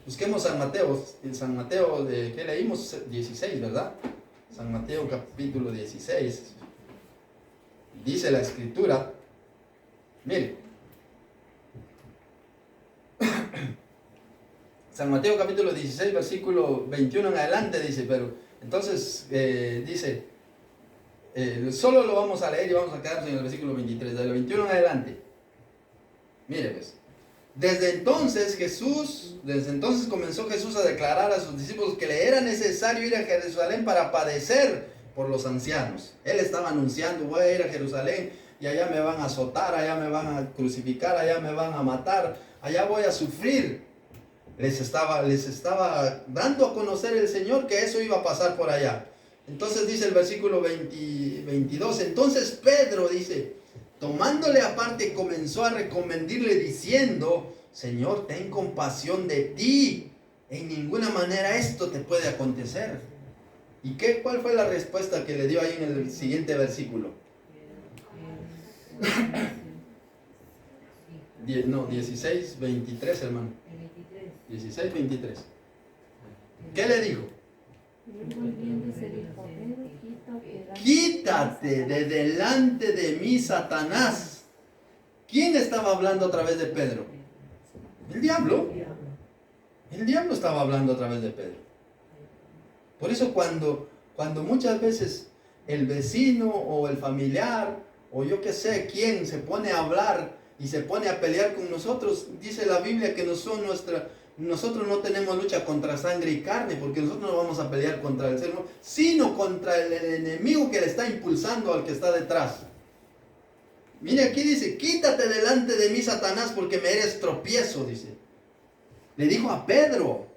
busquemos San Mateo. En San Mateo, ¿qué leímos? 16, ¿verdad? San Mateo capítulo 16. Dice la Escritura. Miren. San Mateo capítulo 16, versículo 21 en adelante dice, pero entonces dice, solo lo vamos a leer y vamos a quedarnos en el versículo 23, del 21 en adelante. Mire pues, desde entonces comenzó Jesús a declarar a sus discípulos que le era necesario ir a Jerusalén para padecer por los ancianos. Él estaba anunciando, voy a ir a Jerusalén y allá me van a azotar, allá me van a crucificar, allá me van a matar, allá voy a sufrir. les estaba dando a conocer el Señor que eso iba a pasar por allá. Entonces dice el versículo 22, entonces Pedro dice, tomándole aparte, comenzó a recomendarle diciendo, Señor, ten compasión de ti, en ninguna manera esto te puede acontecer. ¿Y cuál fue la respuesta que le dio ahí en el siguiente versículo? 16, 23, hermano. 16, 23. ¿Qué le dijo? Quítate de delante de mí, Satanás. ¿Quién estaba hablando a través de Pedro? El diablo. El diablo estaba hablando a través de Pedro. Por eso cuando muchas veces el vecino o el familiar o yo qué sé quién se pone a hablar y se pone a pelear con nosotros, dice la Biblia que nosotros no tenemos lucha contra sangre y carne, porque nosotros no vamos a pelear contra el ser humano, sino contra el enemigo que le está impulsando al que está detrás. Mire, aquí dice, quítate delante de mí, Satanás, porque me eres tropiezo, dice. Le dijo a Pedro.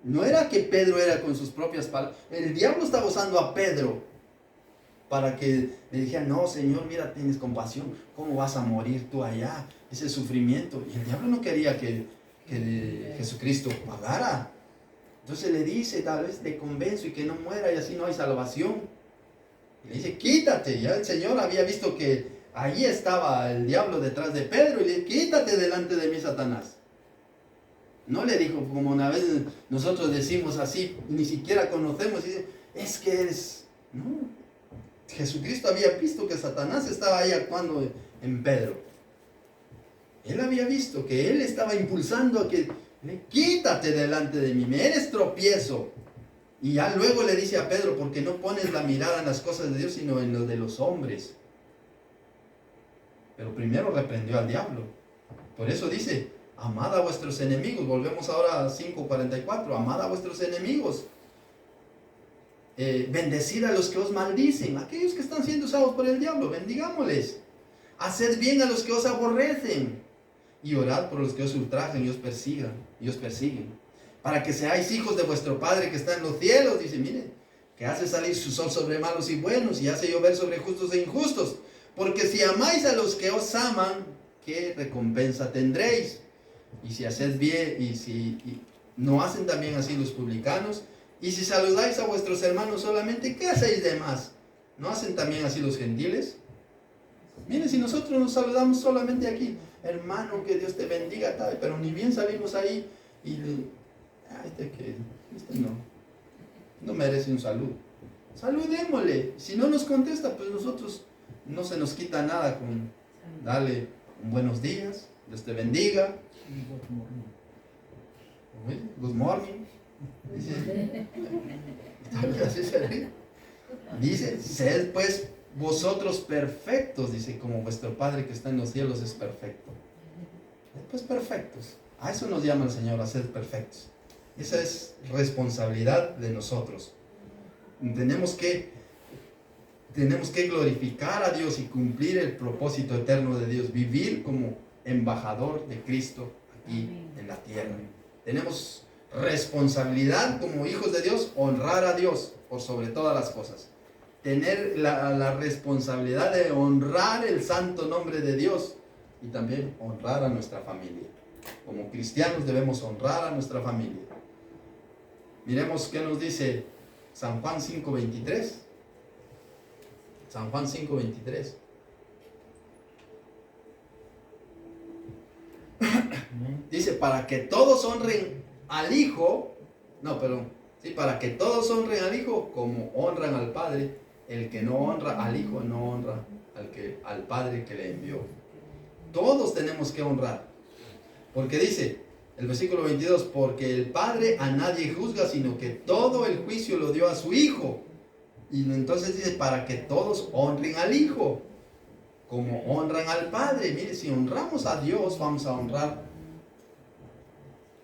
No era que Pedro era con sus propias palabras. El diablo estaba usando a Pedro para que le dijera, no, Señor, mira, tienes compasión. ¿Cómo vas a morir tú allá? Ese sufrimiento. Y el diablo no quería que Jesucristo pagara. Entonces le dice, tal vez te convenzo y que no muera y así no hay salvación. Y le dice, quítate. Ya el Señor había visto que ahí estaba el diablo detrás de Pedro y le dice, quítate delante de mí, Satanás. No le dijo como una vez nosotros decimos así, ni siquiera conocemos, y dice, es que eres... No, Jesucristo había visto que Satanás estaba ahí actuando en Pedro. Él había visto que él estaba impulsando a que, quítate delante de mí, me eres tropiezo. Y ya luego le dice a Pedro, porque no pones la mirada en las cosas de Dios, sino en las de los hombres. Pero primero reprendió al diablo. Por eso dice, amad a vuestros enemigos. Volvemos ahora a 5:44. Amad a vuestros enemigos. Bendecid a los que os maldicen. Aquellos que están siendo usados por el diablo, bendigámosles. Haced bien a los que os aborrecen. Y orad por los que os ultrajan y os persiguen. Para que seáis hijos de vuestro Padre que está en los cielos. Dice, mire, que hace salir su sol sobre malos y buenos y hace llover sobre justos e injustos. Porque si amáis a los que os aman, ¿qué recompensa tendréis? Y si hacéis bien, y no hacen también así los publicanos, y si saludáis a vuestros hermanos solamente, ¿qué hacéis de más? ¿No hacen también así los gentiles? Miren, si nosotros nos saludamos solamente aquí, hermano, que Dios te bendiga, tal, pero ni bien salimos ahí y este no merece un saludo. Saludémosle. Si no nos contesta, pues nosotros no se nos quita nada con darle un buenos días, Dios te bendiga. Good morning. Dice, sed pues vosotros perfectos, dice, como vuestro Padre que está en los cielos es perfecto. Pues perfectos. A eso nos llama el Señor, a ser perfectos. Esa es responsabilidad de nosotros. Tenemos que glorificar a Dios y cumplir el propósito eterno de Dios, vivir como embajador de Cristo aquí en la tierra. Tenemos responsabilidad como hijos de Dios, honrar a Dios por sobre todas las cosas. Tener la responsabilidad de honrar el santo nombre de Dios y también honrar a nuestra familia. Como cristianos debemos honrar a nuestra familia. Miremos qué nos dice San Juan 5:23. San Juan 5:23. Dice, para que todos honren al Hijo, para que todos honren al Hijo como honran al Padre. El que no honra al Hijo no honra al Padre que le envió. Todos tenemos que honrar. Porque dice el versículo 22, porque el Padre a nadie juzga, sino que todo el juicio lo dio a su Hijo. Y entonces dice, para que todos honren al Hijo, como honran al Padre. Mire, si honramos a Dios, vamos a honrar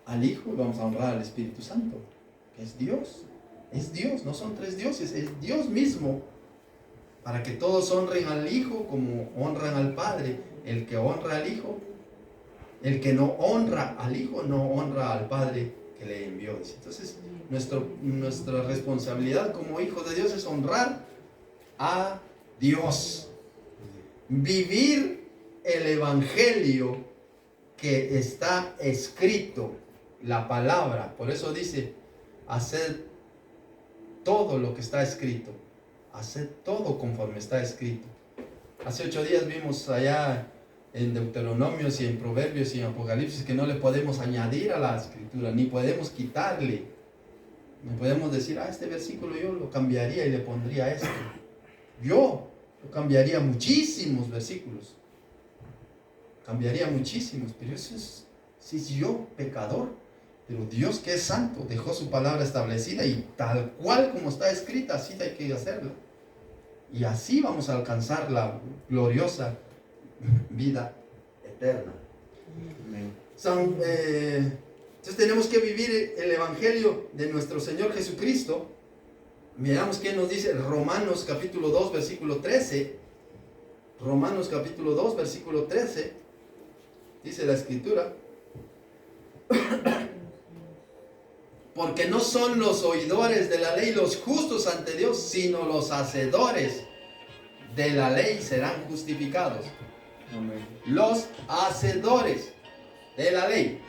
al Hijo y vamos a honrar al Espíritu Santo, que es Dios. Es Dios, no son tres dioses, es Dios mismo. Para que todos honren al Hijo como honran al Padre. El que honra al Hijo El que no honra al Hijo no honra al Padre que le envió. Entonces, nuestra responsabilidad como hijos de Dios es honrar a Dios. Vivir el Evangelio que está escrito, la palabra. Por eso dice, hacer todo lo que está escrito. Hacer todo conforme está escrito. Hace 8 días vimos allá en Deuteronomios y en Proverbios y en Apocalipsis que no le podemos añadir a la escritura, ni podemos quitarle. No podemos decir, este versículo yo lo cambiaría y le pondría esto. Yo lo cambiaría muchísimos versículos. Cambiaría muchísimos, pero eso es, si es yo pecador, pero Dios que es santo dejó su palabra establecida y tal cual como está escrita, así hay que hacerla. Y así vamos a alcanzar la gloriosa vida eterna. Entonces tenemos que vivir el Evangelio de nuestro Señor Jesucristo. Miramos qué nos dice Romanos capítulo 2 versículo 13. Romanos capítulo 2 versículo 13. Dice la Escritura: porque no son los oidores de la ley los justos ante Dios, sino los hacedores de la ley serán justificados. Amén. Los hacedores de la ley.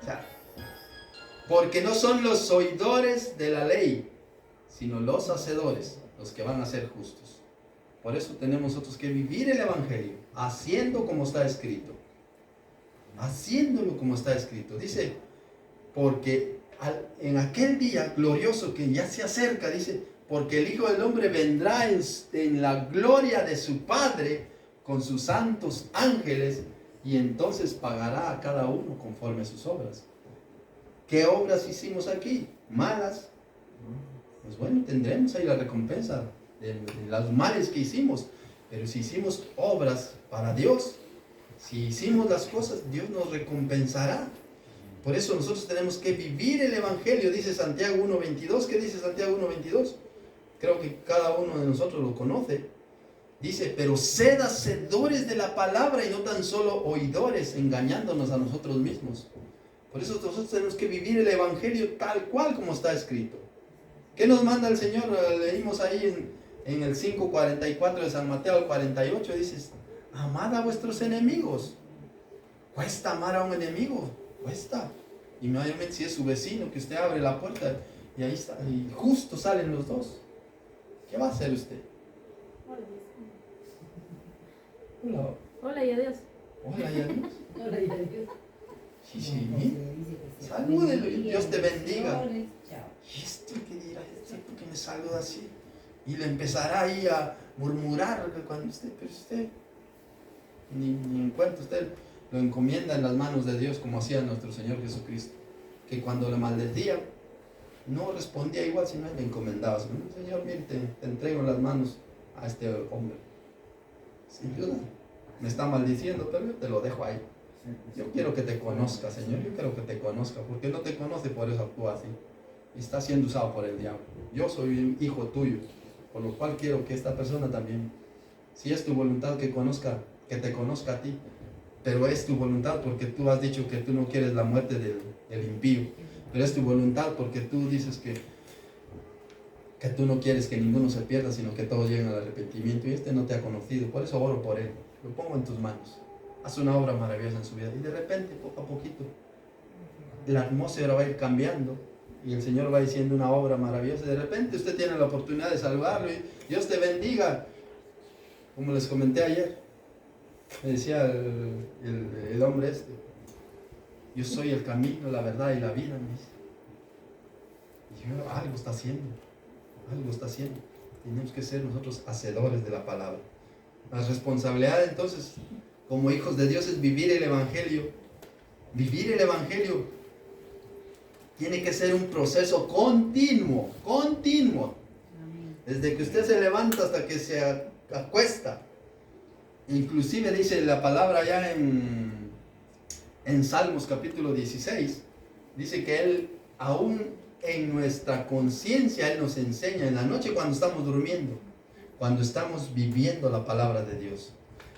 O sea, porque no son los oidores de la ley, sino los hacedores, los que van a ser justos. Por eso tenemos nosotros que vivir el Evangelio, haciendo como está escrito. Haciéndolo como está escrito. Dice, porque en aquel día glorioso que ya se acerca, dice, porque el Hijo del Hombre vendrá en la gloria de su Padre con sus santos ángeles, y entonces pagará a cada uno conforme a sus obras. ¿Qué obras hicimos aquí? Malas. Pues bueno, tendremos ahí la recompensa de los males que hicimos. Pero si hicimos obras para Dios, si hicimos las cosas, Dios nos recompensará. Por eso nosotros tenemos que vivir el Evangelio, dice Santiago 1.22. ¿Qué dice Santiago 1.22? Creo que cada uno de nosotros lo conoce. Dice, pero sed hacedores de la palabra y no tan solo oidores, engañándonos a nosotros mismos. Por eso nosotros tenemos que vivir el Evangelio tal cual como está escrito. ¿Qué nos manda el Señor? Leímos ahí en el 5.44 de San Mateo al 48, dice, amad a vuestros enemigos. Cuesta amar a un enemigo, cuesta. Y mayormente si es su vecino, que usted abre la puerta y ahí está, y justo salen los dos. ¿Qué va a hacer usted? Hola. Hola y adiós. Hola y adiós. Hola y adiós. Sí, salúdelo y Dios te bendiga. ¿Y esto qué dirá? ¿Esto que me saluda así? Y le empezará ahí a murmurar cuando usted ni en cuenta, usted lo encomienda en las manos de Dios, como hacía nuestro Señor Jesucristo, que cuando le maldecía no respondía igual, sino le encomendaba. Señor, mire, te entrego en las manos a este hombre. Sin duda, me está maldiciendo, pero yo te lo dejo ahí. Yo quiero que te conozca, Señor, yo quiero que te conozca, porque no te conoce, por eso actúa así. Y está siendo usado por el diablo. Yo soy un hijo tuyo, por lo cual quiero que esta persona también, si es tu voluntad que te conozca a ti, pero es tu voluntad porque tú has dicho que tú no quieres la muerte del impío, pero es tu voluntad porque tú dices que tú no quieres que ninguno se pierda, sino que todos lleguen al arrepentimiento, y no te ha conocido. Por eso oro por él, lo pongo en tus manos. Haz una obra maravillosa en su vida, y de repente, poco a poquito, la atmósfera va a ir cambiando, y el Señor va diciendo una obra maravillosa. De repente usted tiene la oportunidad de salvarlo, y Dios te bendiga. Como les comenté ayer, me decía el hombre yo soy el camino, la verdad y la vida, me dice. Y yo, algo está haciendo. Tenemos que ser nosotros hacedores de la palabra. La responsabilidad entonces, como hijos de Dios, es vivir el Evangelio. Vivir el Evangelio tiene que ser un proceso continuo. Desde que usted se levanta hasta que se acuesta. Inclusive dice la palabra ya en Salmos capítulo 16, dice que Él aún en nuestra conciencia Él nos enseña en la noche cuando estamos durmiendo, cuando estamos viviendo la palabra de Dios.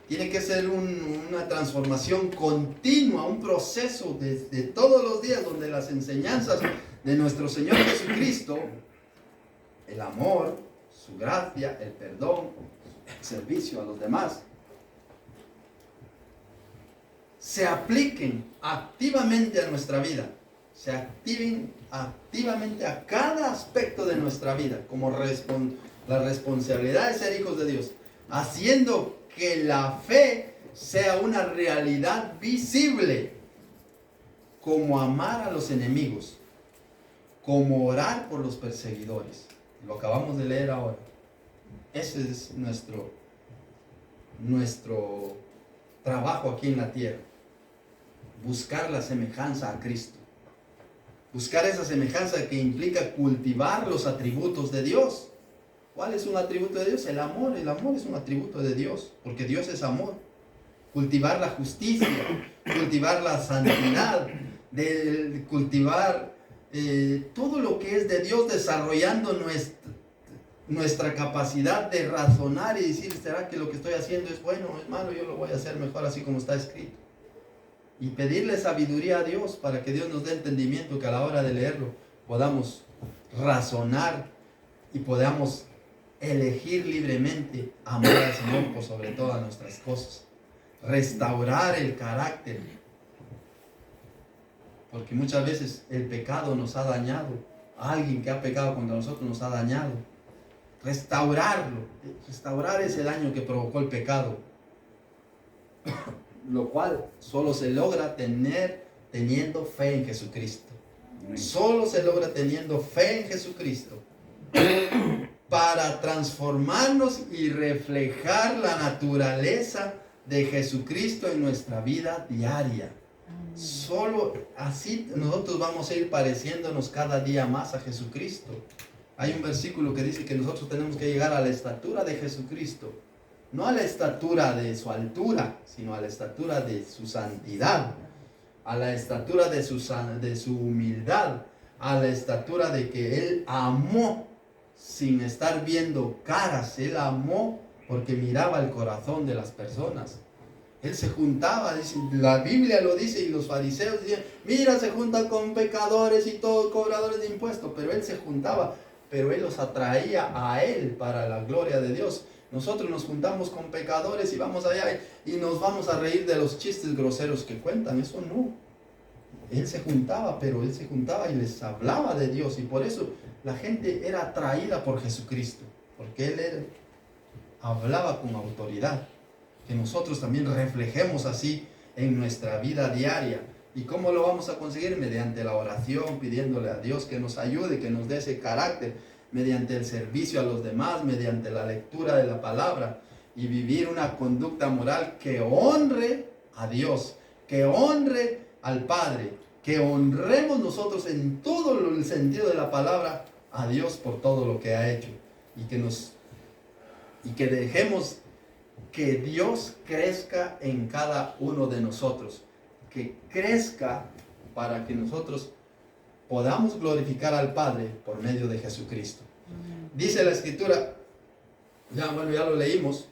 Tiene que ser una transformación continua, un proceso de todos los días donde las enseñanzas de nuestro Señor Jesucristo, el amor, su gracia, el perdón, el servicio a los demás, se apliquen activamente a nuestra vida, se activen activamente a cada aspecto de nuestra vida, como la responsabilidad de ser hijos de Dios, haciendo que la fe sea una realidad visible, como amar a los enemigos, como orar por los perseguidores. Lo acabamos de leer ahora. Ese es nuestro trabajo aquí en la tierra. Buscar la semejanza a Cristo. Buscar esa semejanza que implica cultivar los atributos de Dios. ¿Cuál es un atributo de Dios? El amor. El amor es un atributo de Dios, porque Dios es amor. Cultivar la justicia, cultivar la santidad, cultivar todo lo que es de Dios, desarrollando nuestra capacidad de razonar y decir, ¿será que lo que estoy haciendo es bueno o es malo? Yo lo voy a hacer mejor así como está escrito. Y pedirle sabiduría a Dios para que Dios nos dé entendimiento, que a la hora de leerlo podamos razonar y podamos elegir libremente amar al Señor por sobre todas nuestras cosas. Restaurar el carácter. Porque muchas veces el pecado nos ha dañado. Alguien que ha pecado contra nosotros nos ha dañado. Restaurarlo. Restaurar ese daño que provocó el pecado. Lo cual solo se logra teniendo fe en Jesucristo. Solo se logra teniendo fe en Jesucristo. Para transformarnos y reflejar la naturaleza de Jesucristo en nuestra vida diaria. Solo así nosotros vamos a ir pareciéndonos cada día más a Jesucristo. Hay un versículo que dice que nosotros tenemos que llegar a la estatura de Jesucristo. No a la estatura de su altura, sino a la estatura de su santidad. A la estatura de su humildad. A la estatura de que Él amó sin estar viendo caras. Él amó porque miraba el corazón de las personas. Él se juntaba, dice, la Biblia lo dice, y los fariseos decían, mira, se juntan con pecadores y todos cobradores de impuestos, pero Él se juntaba, pero Él los atraía a Él para la gloria de Dios. Nosotros nos juntamos con pecadores y vamos allá y nos vamos a reír de los chistes groseros que cuentan. Eso no. Él se juntaba, pero Él se juntaba y les hablaba de Dios, y por eso la gente era atraída por Jesucristo, porque Él hablaba con autoridad. Que nosotros también reflejemos así en nuestra vida diaria. ¿Y cómo lo vamos a conseguir? Mediante la oración, pidiéndole a Dios que nos ayude, que nos dé ese carácter, mediante el servicio a los demás, mediante la lectura de la palabra, y vivir una conducta moral que honre a Dios, que honre al Padre, que honremos nosotros en todo el sentido de la palabra a Dios por todo lo que ha hecho, y que dejemos que Dios crezca en cada uno de nosotros, que crezca para que nosotros podamos glorificar al Padre por medio de Jesucristo. Dice la Escritura, ya lo leímos,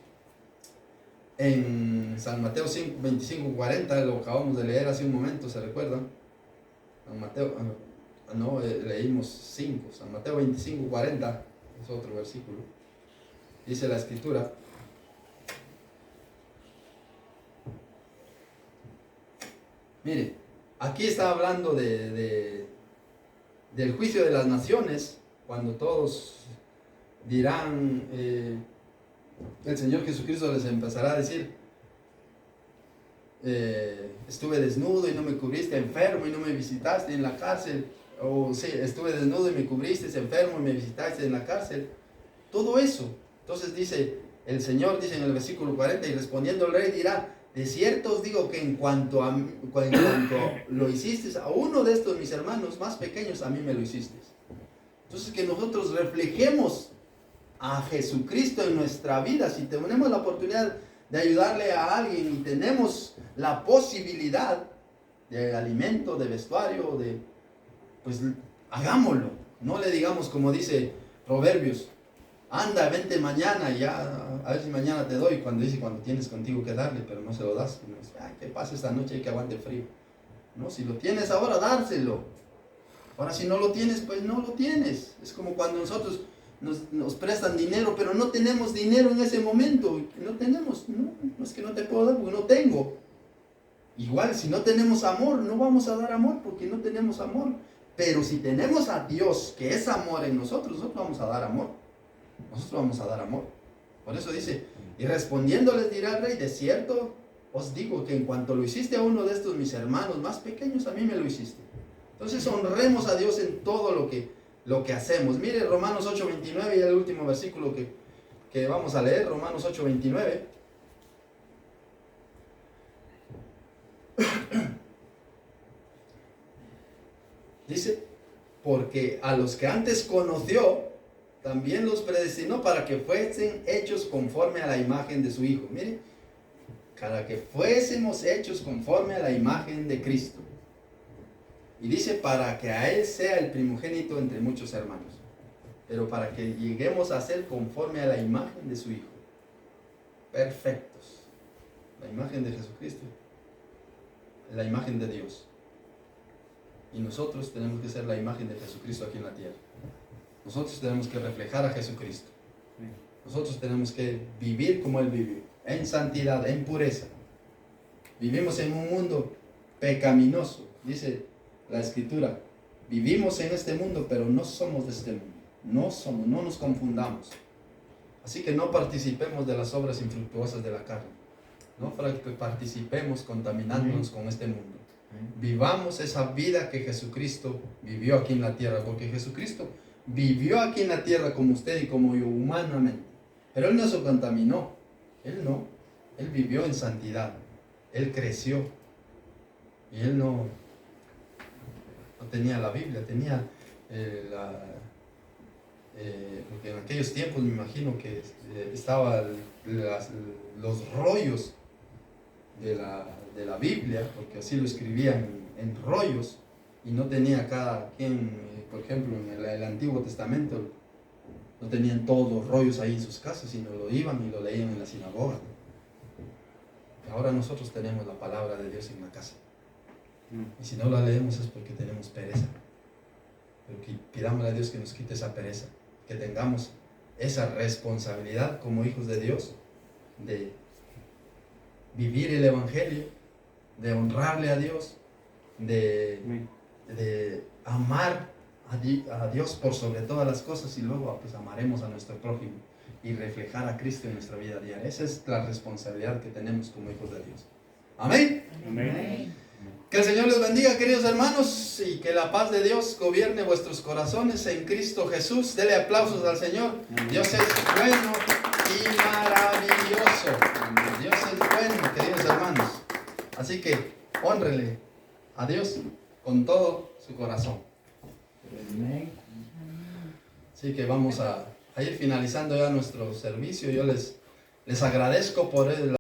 en San Mateo 25:40, lo acabamos de leer hace un momento, ¿se recuerdan? San Mateo, leímos 5, San Mateo 25:40, es otro versículo. Dice la Escritura, mire, aquí está hablando del juicio de las naciones, cuando todos dirán, el Señor Jesucristo les empezará a decir, estuve desnudo y no me cubriste, enfermo y no me visitaste en la cárcel, o sí, estuve desnudo y me cubriste, enfermo y me visitaste en la cárcel, todo eso. Entonces dice, el Señor dice en el versículo 40, y respondiendo el rey dirá, de cierto os digo que en cuanto lo hiciste a uno de estos mis hermanos más pequeños, a mí me lo hiciste. Entonces que nosotros reflejemos a Jesucristo en nuestra vida. Si tenemos la oportunidad de ayudarle a alguien y tenemos la posibilidad de alimento, de vestuario, pues hagámoslo. No le digamos como dice Proverbios, anda, vente mañana, ya a ver si mañana te doy, cuando tienes contigo que darle, pero no se lo das. No, ay, que pase esta noche y que aguante el frío. No, si lo tienes ahora, dárselo. Ahora si no lo tienes, pues no lo tienes. Es como cuando nosotros nos prestan dinero, pero no tenemos dinero en ese momento. No tenemos, no es que no te puedo dar porque no tengo. Igual, si no tenemos amor, no vamos a dar amor porque no tenemos amor. Pero si tenemos a Dios, que es amor en nosotros vamos a dar amor. Nosotros vamos a dar amor. Por eso dice, y respondiéndoles dirá el rey, de cierto os digo que en cuanto lo hiciste a uno de estos mis hermanos más pequeños, a mí me lo hiciste. Entonces honremos a Dios en todo lo que hacemos. Mire Romanos 8:29, y el último versículo que vamos a leer, Romanos 8:29. Dice, porque a los que antes conoció, también los predestinó para que fuesen hechos conforme a la imagen de su Hijo. Mire, para que fuésemos hechos conforme a la imagen de Cristo. Y dice, para que a Él sea el primogénito entre muchos hermanos. Pero para que lleguemos a ser conforme a la imagen de su Hijo. Perfectos. La imagen de Jesucristo. La imagen de Dios. Y nosotros tenemos que ser la imagen de Jesucristo aquí en la tierra. Nosotros tenemos que reflejar a Jesucristo. Nosotros tenemos que vivir como Él vivió, en santidad, en pureza. Vivimos en un mundo pecaminoso, dice la Escritura. Vivimos en este mundo, pero no somos de este mundo. No nos confundamos. Así que no participemos de las obras infructuosas de la carne. No participemos contaminándonos con este mundo. Vivamos esa vida que Jesucristo vivió aquí en la tierra, porque Jesucristo vivió aquí en la tierra como usted y como yo, humanamente, pero Él no se contaminó. Él vivió en santidad, Él creció, y Él no tenía la Biblia, tenía porque en aquellos tiempos me imagino que estaban los rollos de la Biblia, porque así lo escribían en rollos, y no tenía cada quien, por ejemplo, en el Antiguo Testamento, no tenían todos los rollos ahí en sus casas, sino lo iban y lo leían en la sinagoga. Ahora nosotros tenemos la palabra de Dios en la casa, y si no la leemos es porque tenemos pereza. Pero que pidámosle a Dios que nos quite esa pereza, que tengamos esa responsabilidad como hijos de Dios, de vivir el Evangelio, de honrarle a Dios, de amar a Dios por sobre todas las cosas, y luego pues amaremos a nuestro prójimo y reflejar a Cristo en nuestra vida diaria. Esa es la responsabilidad que tenemos como hijos de Dios. Amén. Amén. Que el Señor les bendiga, queridos hermanos, y que la paz de Dios gobierne vuestros corazones en Cristo Jesús. Dele aplausos al Señor. Amén. Dios es bueno y maravilloso. Dios es bueno, queridos hermanos. Así que hónrele a Dios con todo su corazón. Amén. Así que vamos a ir finalizando ya nuestro servicio. Yo les agradezco por